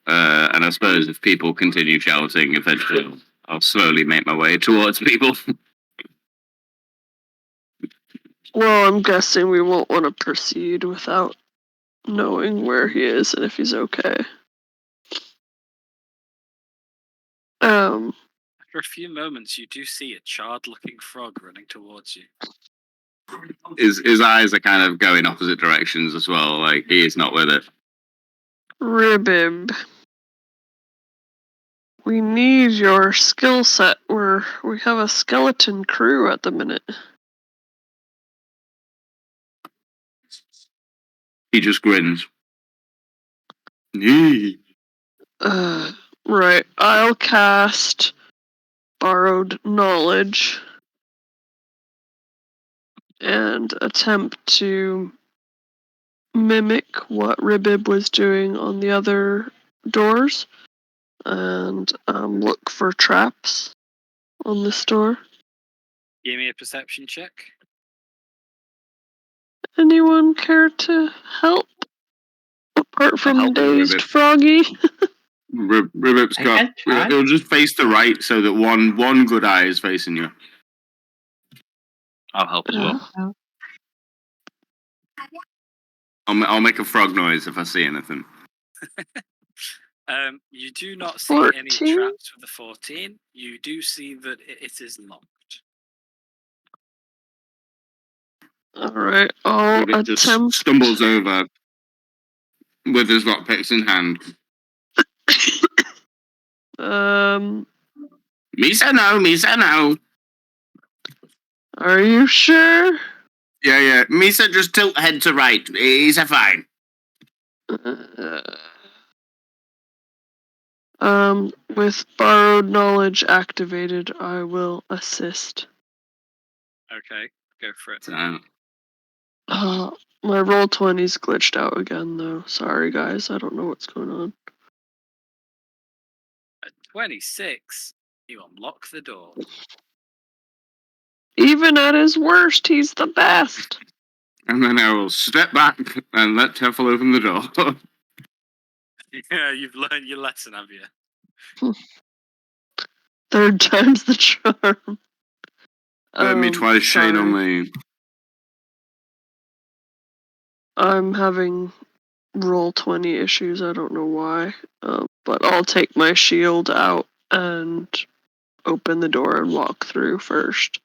And I suppose if people continue shouting, eventually I'll slowly make my way towards people. Well, I'm guessing we won't want to proceed without knowing where he is and if he's okay. After a few moments, you do see a charred-looking frog running towards you. His eyes are kind of going opposite directions as well. Like he is not with it. Ribib. We need your skill set. We have a skeleton crew at the minute. He just grins. Yee. Right. I'll cast Borrowed Knowledge and attempt to mimic what Ribib was doing on the other doors and look for traps on this door. Give me a perception check. Anyone care to help? Apart from help you, Dazed Ribbit. Froggy? Ribbit's I got. can try. He'll just face the right so that one good eye is facing you. I'll help as well. I'll make a frog noise if I see anything. You do not see any 14? traps with the 14. You do see that it is locked. Alright, I'll Ribbit just attempt. stumbles over with his lockpicks in hand. Misa no. Are you sure? Yeah. Misa, just tilt head to right. He's a fine. With Borrowed Knowledge activated, I will assist. Okay, go for it. My roll 20's glitched out again, though. Sorry, guys. I don't know what's going on. At 26, you unlock the door. Even at his worst, he's the best. And then I will step back and let Teffel open the door. Yeah, you've learned your lesson, have you? Third time's the charm. Let me twice, shame on sorry. me. I'm having roll 20 issues. I don't know why. But I'll take my shield out and open the door and walk through first.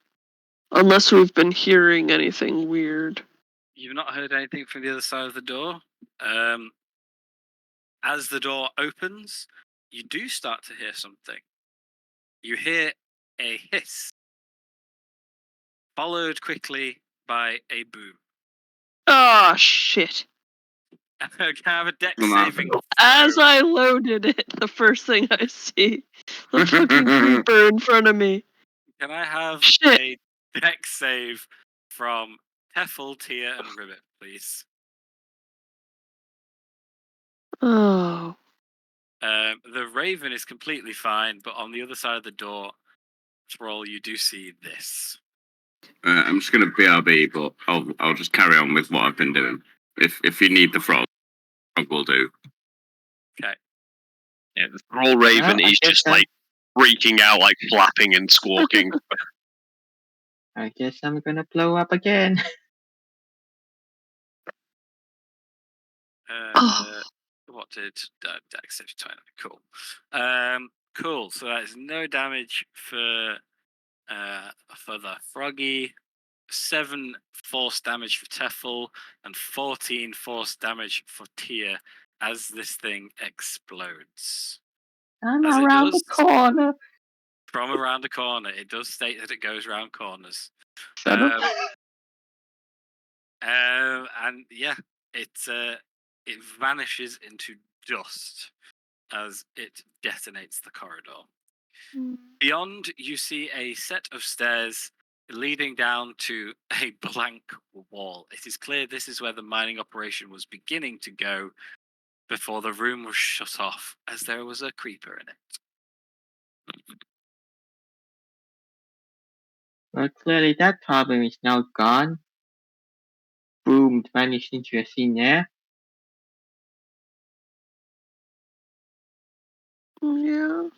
Unless we've been hearing anything weird. You've not heard anything from the other side of the door. As the door opens, you do start to hear something. You hear a hiss, followed quickly by a boom. Oh, shit. Can I have a deck Come on. saving? As I loaded it, the first thing I see, the fucking creeper in front of me. Can I have Shit. a deck save from Teffel, Tia, and Ribbit, please? Oh. The Raven is completely fine, but on the other side of the door, Thrall, you do see this. I'm just gonna BRB, but I'll just carry on with what I've been doing. If you need the frog will do. Okay. Yeah, the Thrall Raven Well, I is guess just I'm- like freaking out, like flapping and squawking. I guess I'm gonna blow up again. What did deck save 20? Cool. Cool. So that is no damage for the Froggy, 7 force damage for Teffel, and 14 force damage for Tia as this thing explodes. I'm As it around does- the corner. From around the corner, it does state that it goes around corners. Son of- And yeah, it vanishes into dust as it detonates the corridor. Beyond, you see a set of stairs leading down to a blank wall. It is clear this is where the mining operation was beginning to go before the room was shut off, as there was a creeper in it. Well, clearly that problem is now gone. Boom, vanished into a thin air. Yeah.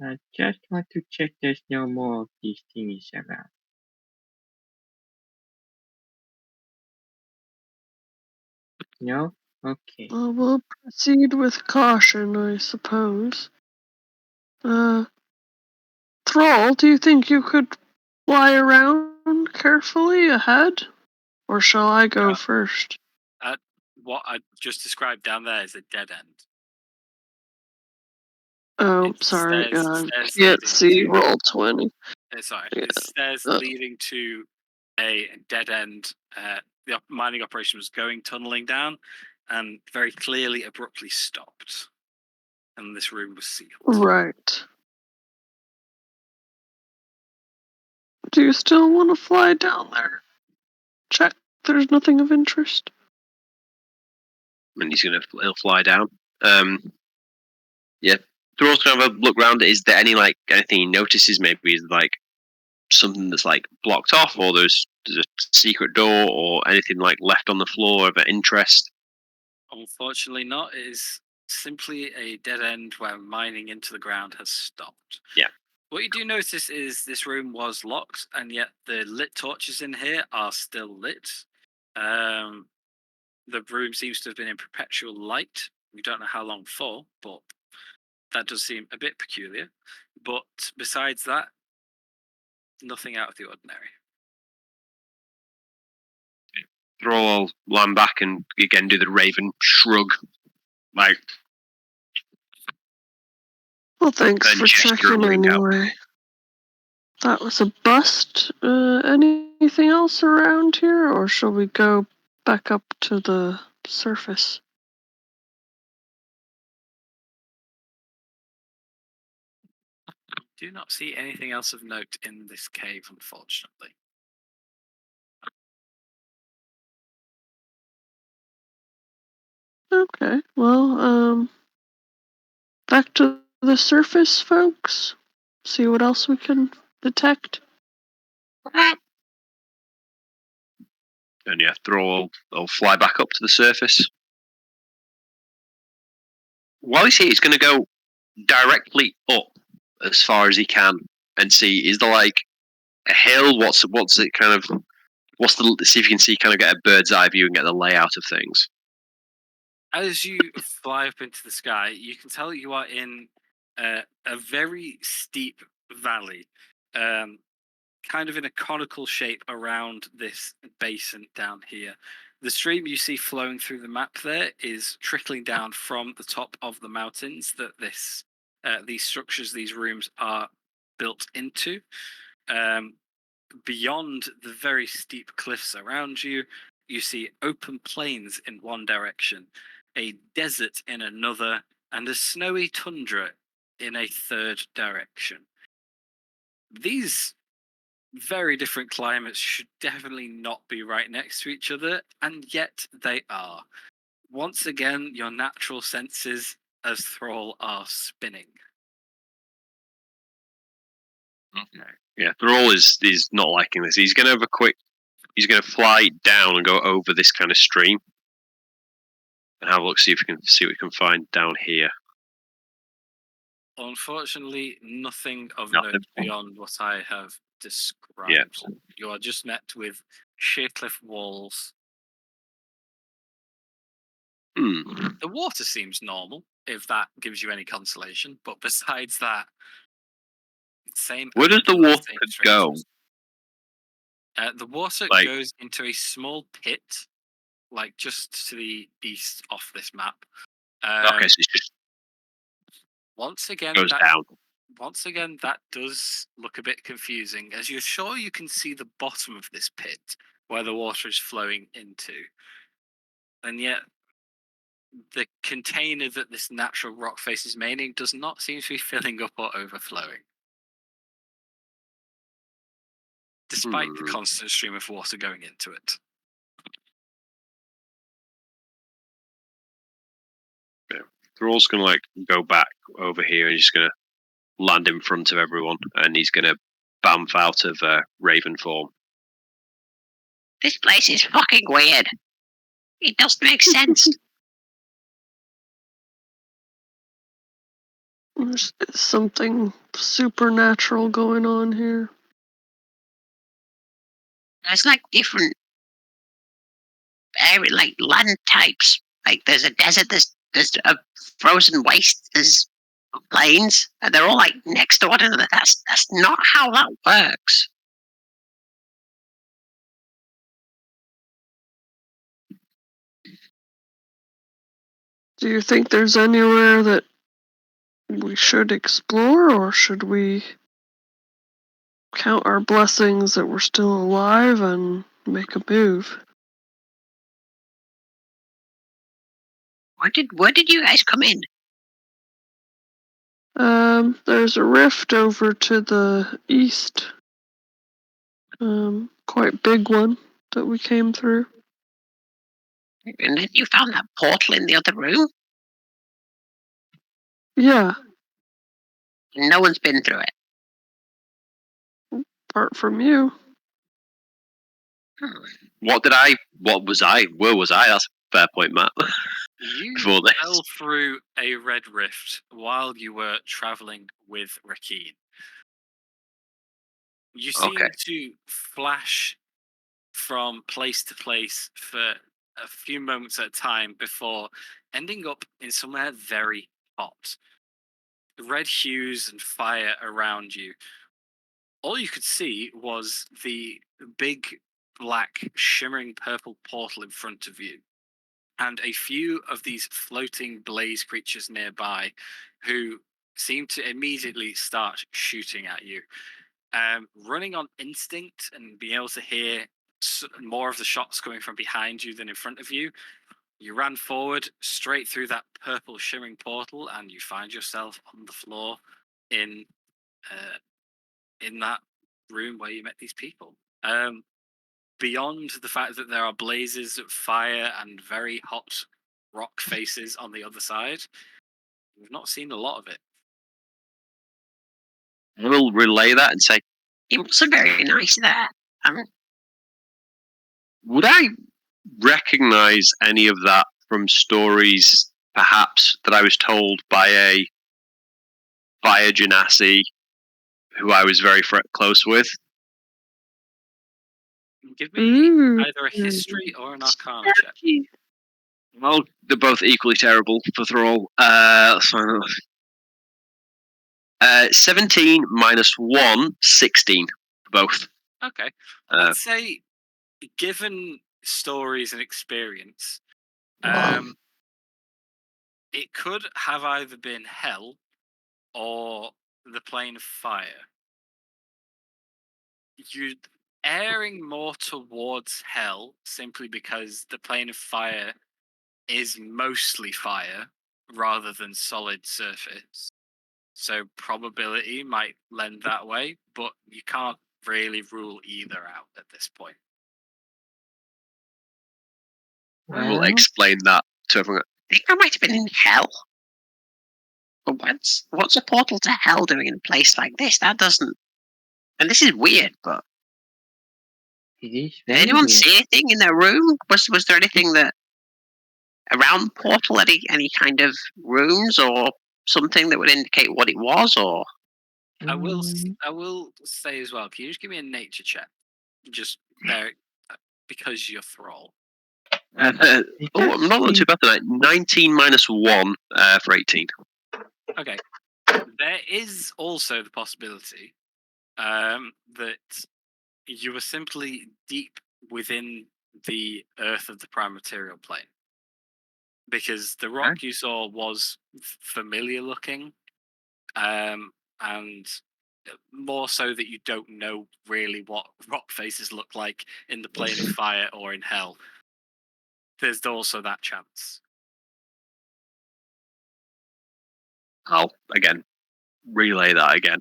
I just want to check there's no more of these thingies around. No? Okay. We'll proceed with caution, I suppose. Thrall, do you think you could fly around carefully ahead? Or shall I go first? What I just described down there is a dead end. Oh, It's sorry. stairs Can't leading see. to- Roll 20. Sorry, Yeah. it's stairs leading to a dead end. The mining operation was tunneling down, and very clearly, abruptly stopped. And this room was sealed. Right. Do you still want to fly down there? Check. There's nothing of interest. And he'll fly down. Yeah. Thrall's gonna have a look around. Is there anything he notices? Maybe is like something that's like blocked off, or there's a secret door, or anything like left on the floor of interest. Unfortunately, not. It is simply a dead end where mining into the ground has stopped. Yeah. What you do notice is this room was locked, and yet the lit torches in here are still lit. The room seems to have been in perpetual light. We don't know how long for, but that does seem a bit peculiar. But besides that, nothing out of the ordinary. Thrall will land back and again do the raven shrug, like. Well, thanks And for gesture checking a wing out. anyway. That was a bust. Anything else around here, or shall we go back up to the surface? Do not see anything else of note in this cave, unfortunately. Okay, well, back to the surface, folks. See what else we can detect. And yeah, Thrall will fly back up to the surface. While he's here, he's going to go directly up as far as he can and see, is there like a hill? What's it kind of? See if you can see, kind of get a bird's eye view and get the layout of things. As you fly up into the sky, you can tell you are in a very steep valley, kind of in a conical shape around this basin down here. The stream you see flowing through the map there is trickling down from the top of the mountains that these structures, these rooms are built into. Beyond the very steep cliffs around you, you see open plains in one direction, a desert in another, and a snowy tundra in a third direction. These very different climates should definitely not be right next to each other, and yet they are. Once again, your natural senses as Thrall are spinning. Okay. Yeah, Thrall is not liking this. He's going to fly down and go over this kind of stream and have a look, see what we can find down here. Unfortunately, nothing of Nothing. note beyond what I have described. Yeah. You are just met with sheer cliff walls. The water seems normal, if that gives you any consolation. But besides that, same. Where does the same water strangeness. go? The water Like- goes into a small pit, like just to the east off this map. Okay, so it just Once again, goes down. Once again, that does look a bit confusing, as you're sure you can see the bottom of this pit where the water is flowing into. And yet, the container that this natural rock face is maintaining does not seem to be filling up or overflowing. Despite the constant stream of water going into it. Thrall's going to go back over here and he's going to land in front of everyone and he's going to bamf out of Raven form. This place is fucking weird. It doesn't make sense. There's something supernatural going on here. There's like different like land types Like there's a desert, there's a frozen waste, there's plains, and they're all like next to one another. That's not how that works. Do you think there's anywhere that we should explore, or should we count our blessings that we're still alive and make a move? Where did you guys come in? There's a rift over to the east. Quite big one that we came through. And then you found that portal in the other room? Yeah, No one's been through it. apart from you. What was I? Where was I? That's a fair point, Matt. You Before this. fell through a red rift while you were traveling with Rakeen. You seem Okay. to flash from place to place for a few moments at a time before ending up in somewhere very hot. Red hues and fire around you. All you could see was the big black shimmering purple portal in front of you and a few of these floating blaze creatures nearby who seem to immediately start shooting at you. Running on instinct and being able to hear more of the shots coming from behind you than in front of you, you ran forward straight through that purple shimmering portal, and you find yourself on the floor in that room where you met these people. Beyond the fact that there are blazes of fire and very hot rock faces on the other side, we've not seen a lot of it. I will relay that and say, It wasn't very nice there. would I recognize any of that from stories, perhaps, that I was told by a fire genasi who I was very close with? Give me either a history or an arcana check. Well, they're both equally terrible for Thrall. Let's find out. 17 minus 1, 16 for both. Okay. I'd say, given stories and experience, it could have either been hell or the plane of fire. You're erring more towards hell simply because the plane of fire is mostly fire rather than solid surface. So probability might lend that way, but you can't really rule either out at this point. I will explain that to everyone. I think I might have been in hell. But what's a portal to hell doing in a place like this? That doesn't... And this is weird, but... Did anyone see anything in their room? Was there anything that... around the portal, any kind of rooms or something that would indicate what it was, or... I will say as well, can you just give me a nature check? Just there, because you're Thrall. I'm not too bad tonight. 19 minus 1 for 18. Okay. There is also the possibility that you were simply deep within the earth of the prime material plane. Because the rock you saw was familiar looking, and more so that you don't know really what rock faces look like in the plane of fire or in hell. There's also that chance. I'll, again, relay that again.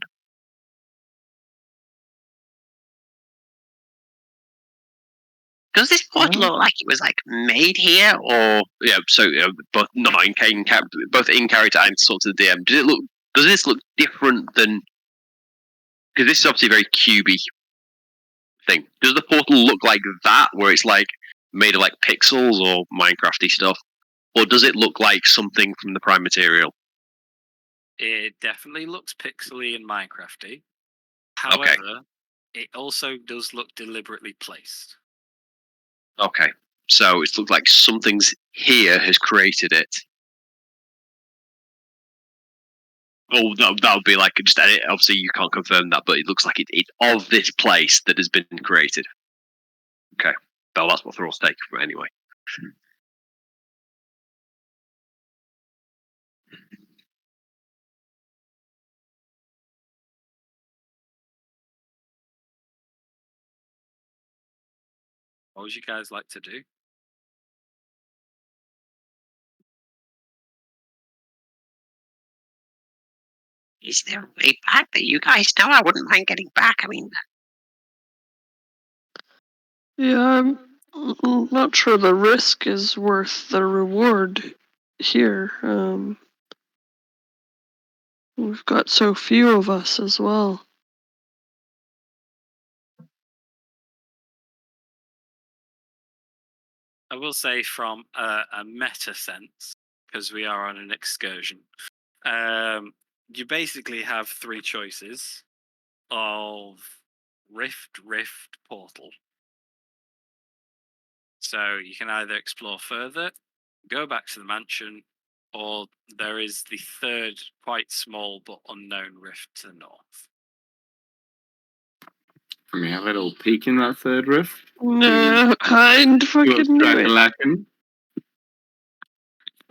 Does this portal look like it was made here, or So both not in both in character and sort of the DM. Does this look different than? Because this is obviously a very cubey thing. Does the portal look like that, where it's made of pixels or Minecrafty stuff, or does it look like something from the prime material? It definitely looks pixely and Minecrafty. However, it also does look deliberately placed. Okay, so it looks like something's here has created it. Oh, no, that would be like just obviously you can't confirm that, but it looks like it's of this place that has been created. Okay, well that's what Thrall's taking from it anyway. What would you guys like to do? Is there a way back that you guys know? I wouldn't mind getting back. I mean, Yeah, I'm not sure the risk is worth the reward here. We've got so few of us as well. I will say from a meta sense, because we are on an excursion, you basically have three choices of rift, portal. So you can either explore further, go back to the mansion, or there is the third, quite small but unknown rift to the north. Can we have a little peek in that third rift? No, I'd fucking do it. Lacking.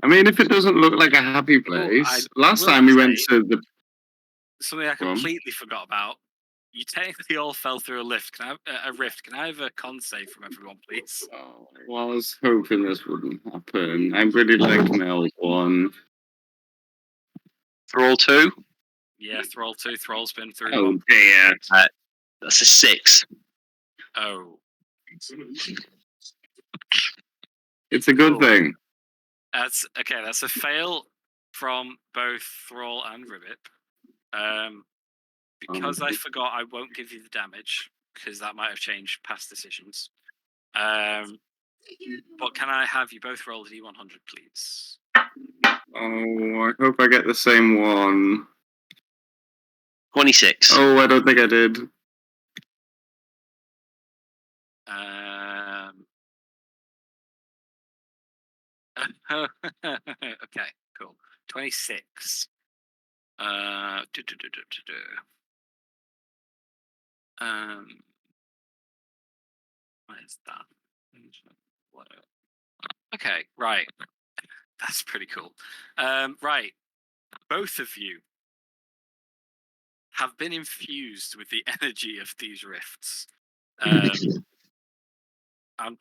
I mean, if it doesn't look like a happy place, last time we went to the something I completely forgot about. You technically all fell through a lift. Can I a rift? Can I have a con save from everyone, please? Oh, well, I was hoping this wouldn't happen. I really like Mel one. Thrall 2? Yeah, Thrall 2. Thrall's been through Oh one. dear. That's a 6. Oh. It's a good thing. That's okay. That's a fail from both Thrall and Ribbit. Because I forgot, I won't give you the damage because that might have changed past decisions. But can I have you both roll a d100, please? Oh, I hope I get the same one. 26. Oh, I don't think I did. Okay, cool. 26. What is that? Okay, right. That's pretty cool. Right. Both of you have been infused with the energy of these rifts. I'm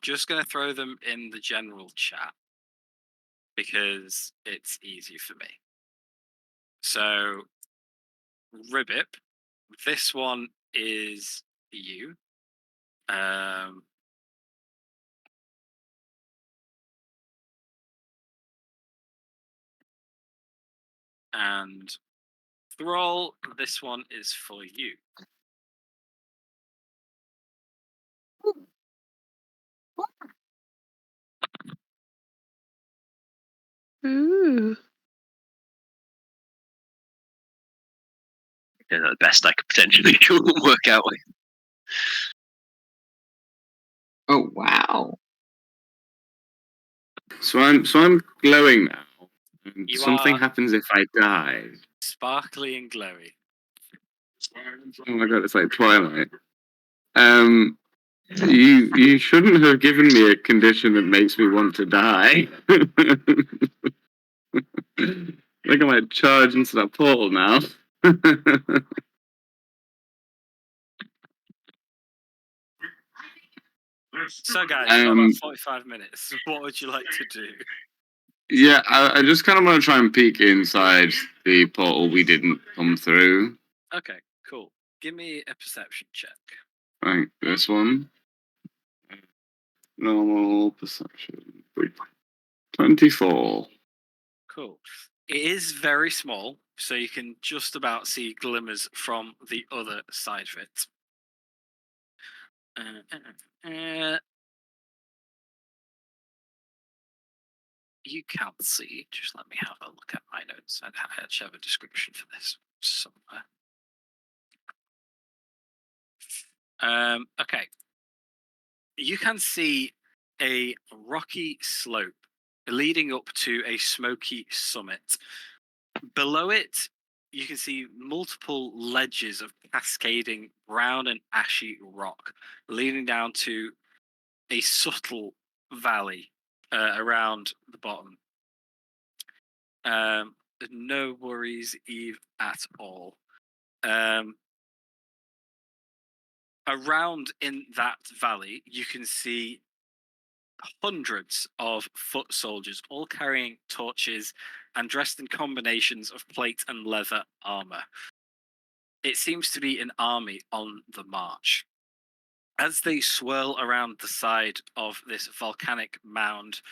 just going to throw them in the general chat because it's easy for me. So, Ribbit, this one is you. And Thrall, this one is for you. Ooh. Yeah, the best I could potentially work out with. Oh wow. So I'm glowing now. And You something are- happens if I die. Sparkly and glowy. Oh my god, it's like Twilight. You shouldn't have given me a condition that makes me want to die. I think I might charge into that portal now. So, guys, you've got about 45 minutes. What would you like to do? Yeah, I just kind of want to try and peek inside the portal we didn't come through. Okay, cool. Give me a perception check. Right, this one. Normal perception. 24. Cool. It is very small, so you can just about see glimmers from the other side of it. You can't see. Just let me have a look at my notes. I actually have a description for this somewhere. Okay. You can see a rocky slope leading up to a smoky summit. Below it, you can see multiple ledges of cascading brown and ashy rock, leading down to a subtle valley around the bottom. No worries, Eve, at all. Around in that valley, you can see hundreds of foot soldiers, all carrying torches and dressed in combinations of plate and leather armor. It seems to be an army on the march. As they swirl around the side of this volcanic mound,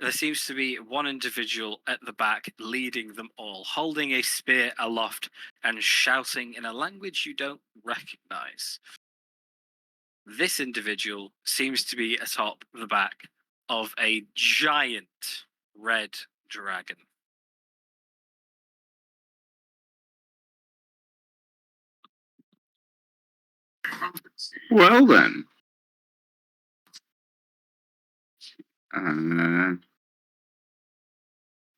there seems to be one individual at the back leading them all, holding a spear aloft and shouting in a language you don't recognize. This individual seems to be atop the back of a giant red dragon. Well then.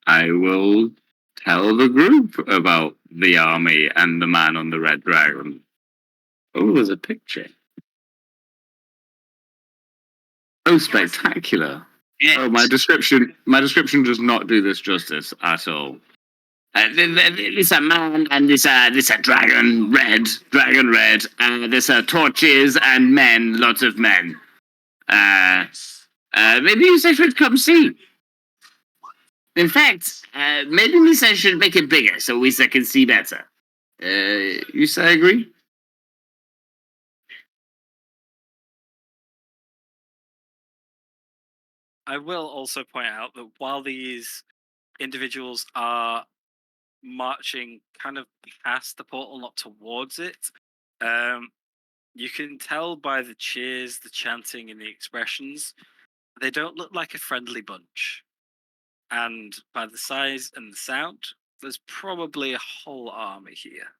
I will tell the group about the army and the man on the red dragon. Oh, there's a picture. Oh, spectacular. Yes. Oh, my description does not do this justice at all. This a man and this a dragon red. There's torches and men, lots of men. Maybe you should come see. In fact, maybe we should make it bigger so we can see better. You say agree? I will also point out that while these individuals are marching kind of past the portal, not towards it, you can tell by the cheers, the chanting, and the expressions, they don't look like a friendly bunch. And by the size and the sound, there's probably a whole army here.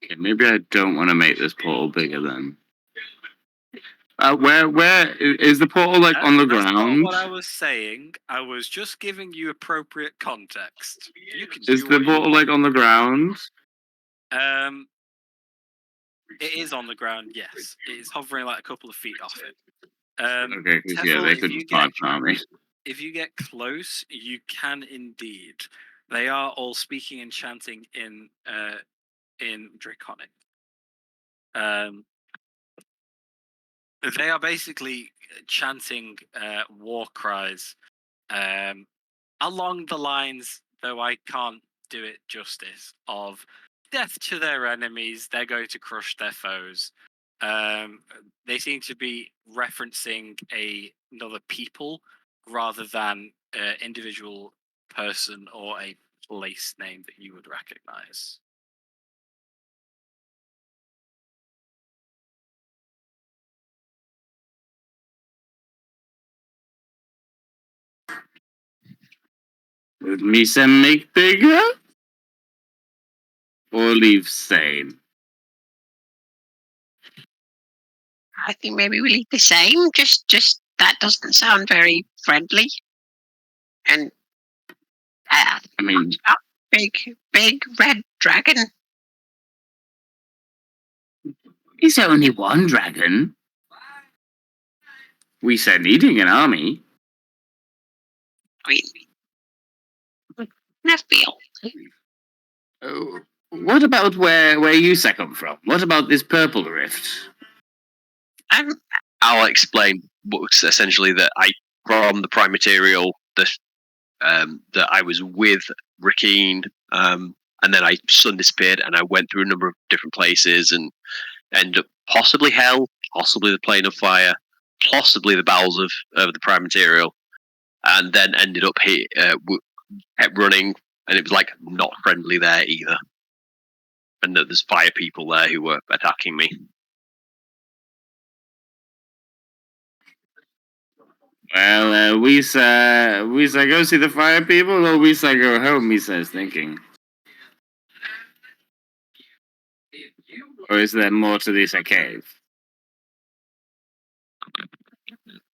Okay, maybe I don't want to make this portal bigger then. Where is the portal on the That's ground? not what I was saying. I was just giving you appropriate context. You can Is do the what you portal want. on the ground? It is on the ground. Yes, it is hovering like a couple of feet off it. Okay, because Tefl, they if could you just march an army. If you get close, you can indeed. They are all speaking and chanting in Draconic. They are basically chanting war cries along the lines, though I can't do it justice, of death to their enemies, they're going to crush their foes. They seem to be referencing another people rather than an individual person or a place name that you would recognize. Would Misa make bigger? Or leave same? I think maybe we leave the same. Just that doesn't sound very friendly. And I mean, big red dragon. is there only one dragon? We said needing an army. I mean, feel. Oh, what about where you come from? What about this purple rift? I'll explain what's essentially that I from the prime material that I was with Rakeen, and then I suddenly disappeared and I went through a number of different places and ended up possibly hell, possibly the plane of fire, possibly the bowels of the prime material, and then ended up here, kept running, and it was like not friendly there either, and there's fire people there who were attacking me. Well, we say go see the fire people, or we say go home, Misa is thinking. Or is there more to this cave?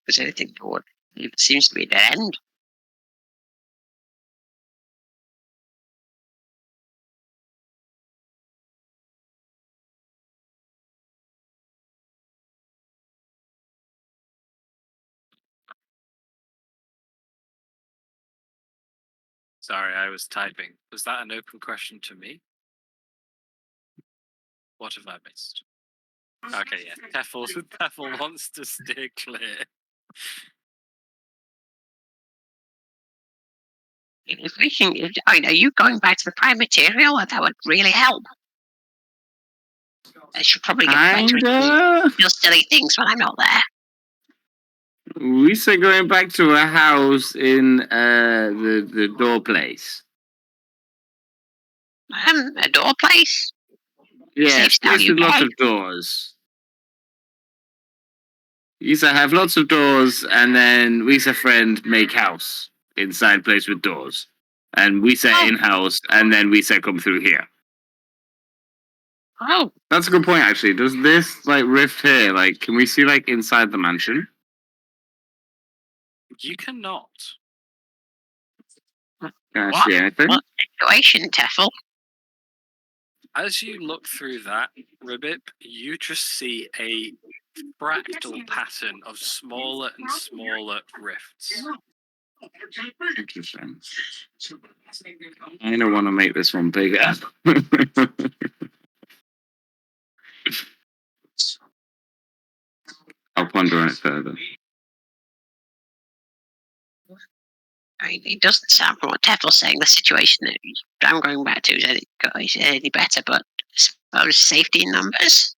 Is anything good? It seems to be a dead end. Sorry, I was typing. Was that an open question to me? What have I missed? Okay, yeah. Teffel wants to steer clear. If we can, are you going back to the prime material? That would really help. I should probably get back to Kinda. do silly things when I'm not there. We said going back to a house in the door place. A door place? Yeah, Safe place value with lots pay. of doors. You said have lots of doors, and then we said friend make house inside place with doors, and we said Oh. in house, and then we said come through here. Oh, That's a good point, actually. Does this like rift here? Like, can we see like inside the mansion? You cannot. Can I What? see anything? what situation, Teffel? As you look through that, Ribbip, you just see a fractal pattern of smaller and smaller rifts. Interesting. I don't want to make this one bigger. I'll ponder on it further. I mean, it doesn't sound from what Teffel's saying, the situation that I'm going back to is any better, but I suppose safety in numbers.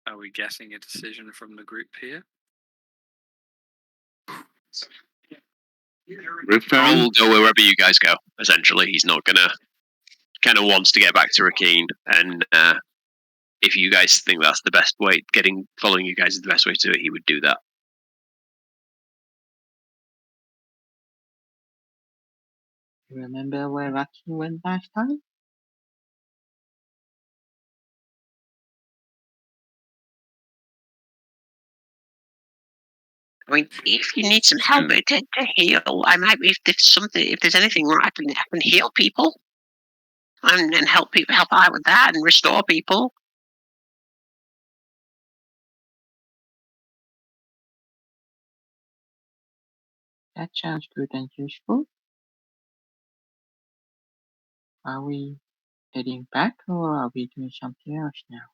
Are we getting a decision from the group here? Rift Carl Town? will go wherever you guys go. Essentially, he's not gonna kind of wants to get back to Rakeen, and if you guys think that's the best way, following you guys is the best way to do it, he would do that. You remember where Rocky went last time? I mean, if you need some help to heal, I might be if there's anything wrong, I can heal people and help out with that and restore people. That sounds good and useful. Are we heading back or are we doing something else now?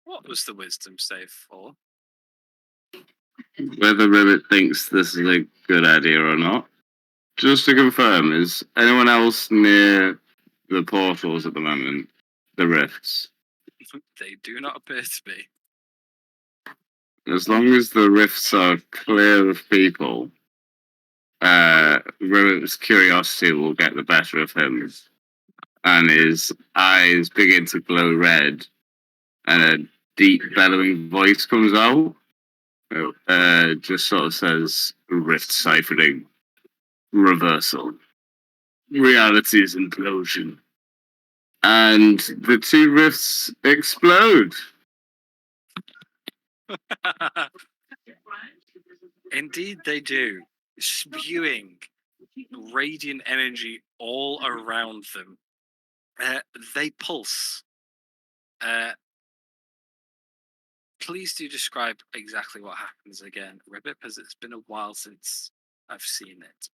What was the wisdom save for? Whether Ribbit thinks this is a good idea or not. Just to confirm, is anyone else near the portals at the moment? The rifts? They do not appear to be. As long as the rifts are clear of people, Ribbit's curiosity will get the better of him. And his eyes begin to glow red, and a deep bellowing voice comes out. Just sort of says, rift ciphering, reversal, reality's implosion. And the two rifts explode. Indeed, they do, spewing radiant energy all around them. They pulse. Please do describe exactly what happens again, Ribbit, because it's been a while since I've seen it.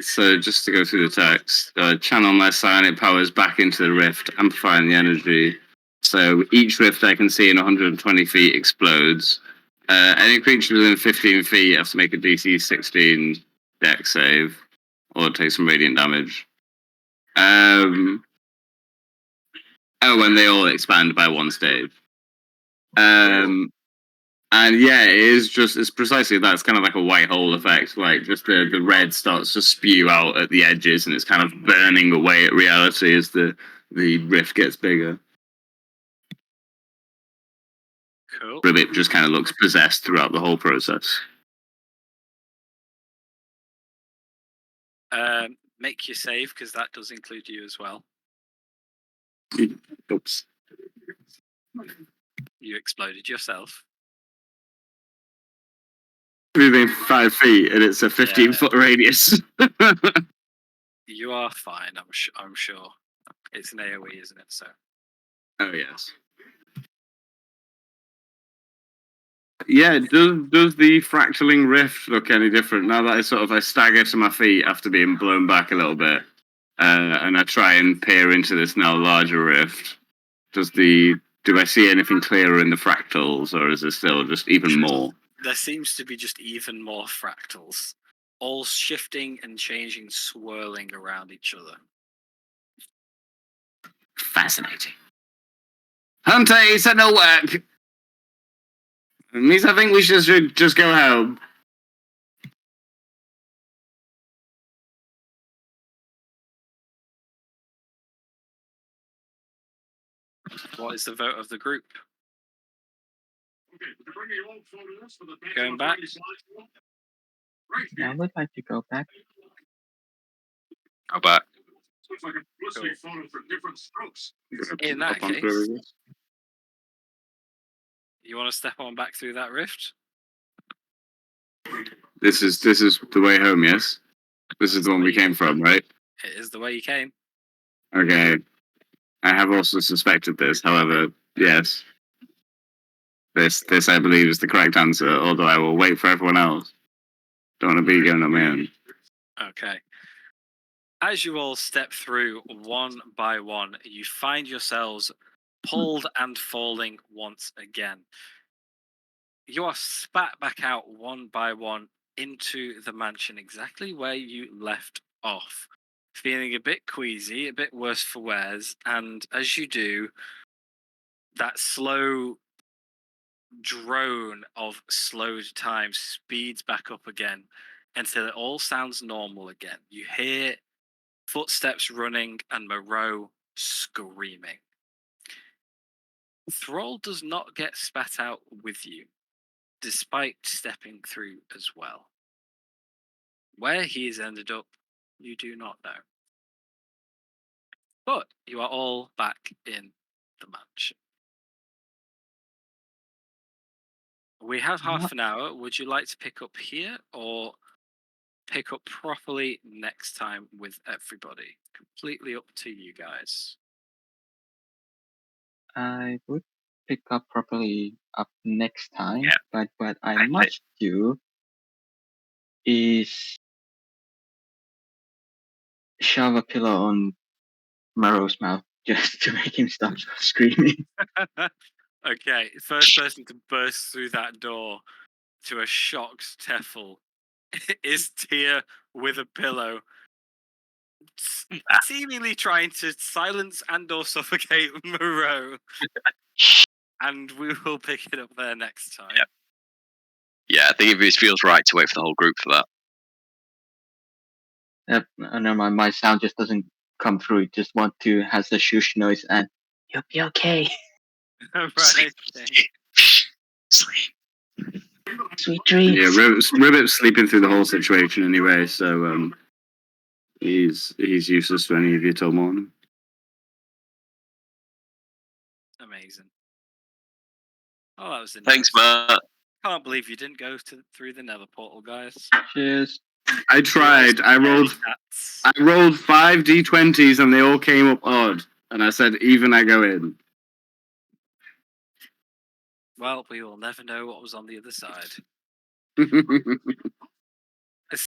So just to go through the text, channel my psionic powers back into the rift, amplifying the energy. So each rift I can see in 120 feet explodes. Any creature within 15 feet has to make a DC 16 dex save, or take some radiant damage. When they all expand by one stage. And yeah, it's precisely that. It's kind of like a white hole effect. Like just the red starts to spew out at the edges, and it's kind of burning away at reality as the rift gets bigger. Cool. Ribbit just kind of looks possessed throughout the whole process. Make your save, because that does include you as well. Oops. You exploded yourself. Moving 5 feet, and it's a 15-foot radius. You are fine, I'm sure. It's an AoE, isn't it? So. Oh, yes. Yeah, does the fractaling rift look any different now that I stagger to my feet after being blown back a little bit, and I try and peer into this now larger rift? Do I see anything clearer in the fractals, or is it still just even more? There seems to be just even more fractals, all shifting and changing, swirling around each other. Fascinating. Hunter, he said no work. It means I think we should just go home. What is the vote of the group? Going back? I would like to go back. How about In that Up on case, through. you want to step on back through that rift? This is the way home, yes? This is the one we came from, right? It is the way you came. Okay. I have also suspected this, however, yes. This I believe is the correct answer, although I will wait for everyone else. Don't want to be going on my own. Okay. As you all step through one by one, you find yourselves pulled and falling once again. You are spat back out one by one into the mansion, exactly where you left off, feeling a bit queasy, a bit worse for wears, and as you do, that slow drone of slowed time speeds back up again until it all sounds normal again. You hear footsteps running and Moreau screaming. Thrall does not get spat out with you, despite stepping through as well. Where he has ended up, you do not know. But you are all back in the mansion. We have half an hour. Would you like to pick up here or pick up properly next time with everybody? Completely up to you guys. I would pick up properly up next time, Yeah. but what I must do is shove a pillow on Maro's mouth just to make him stop screaming. Okay, first person to burst through that door to a shocked Teffel is Tia with a pillow, seemingly trying to silence and or suffocate Moreau. And we will pick it up there next time. Yep. Yeah, I think it feels right to wait for the whole group for that. Yep, no, my sound just doesn't come through. It just has the shoosh noise and you'll be okay. Right. Sleep. Okay. Sleep. Sweet dreams. Yeah, Ribbit's sleeping through the whole situation anyway, so he's useless to any of you till morning. Amazing. Oh, that was Thanks, interesting. Matt. Can't believe you didn't go through the Nether portal, guys. Cheers. I tried. I rolled 5 d20s and they all came up odd. And I said, even I go in. Well, we will never know what was on the other side.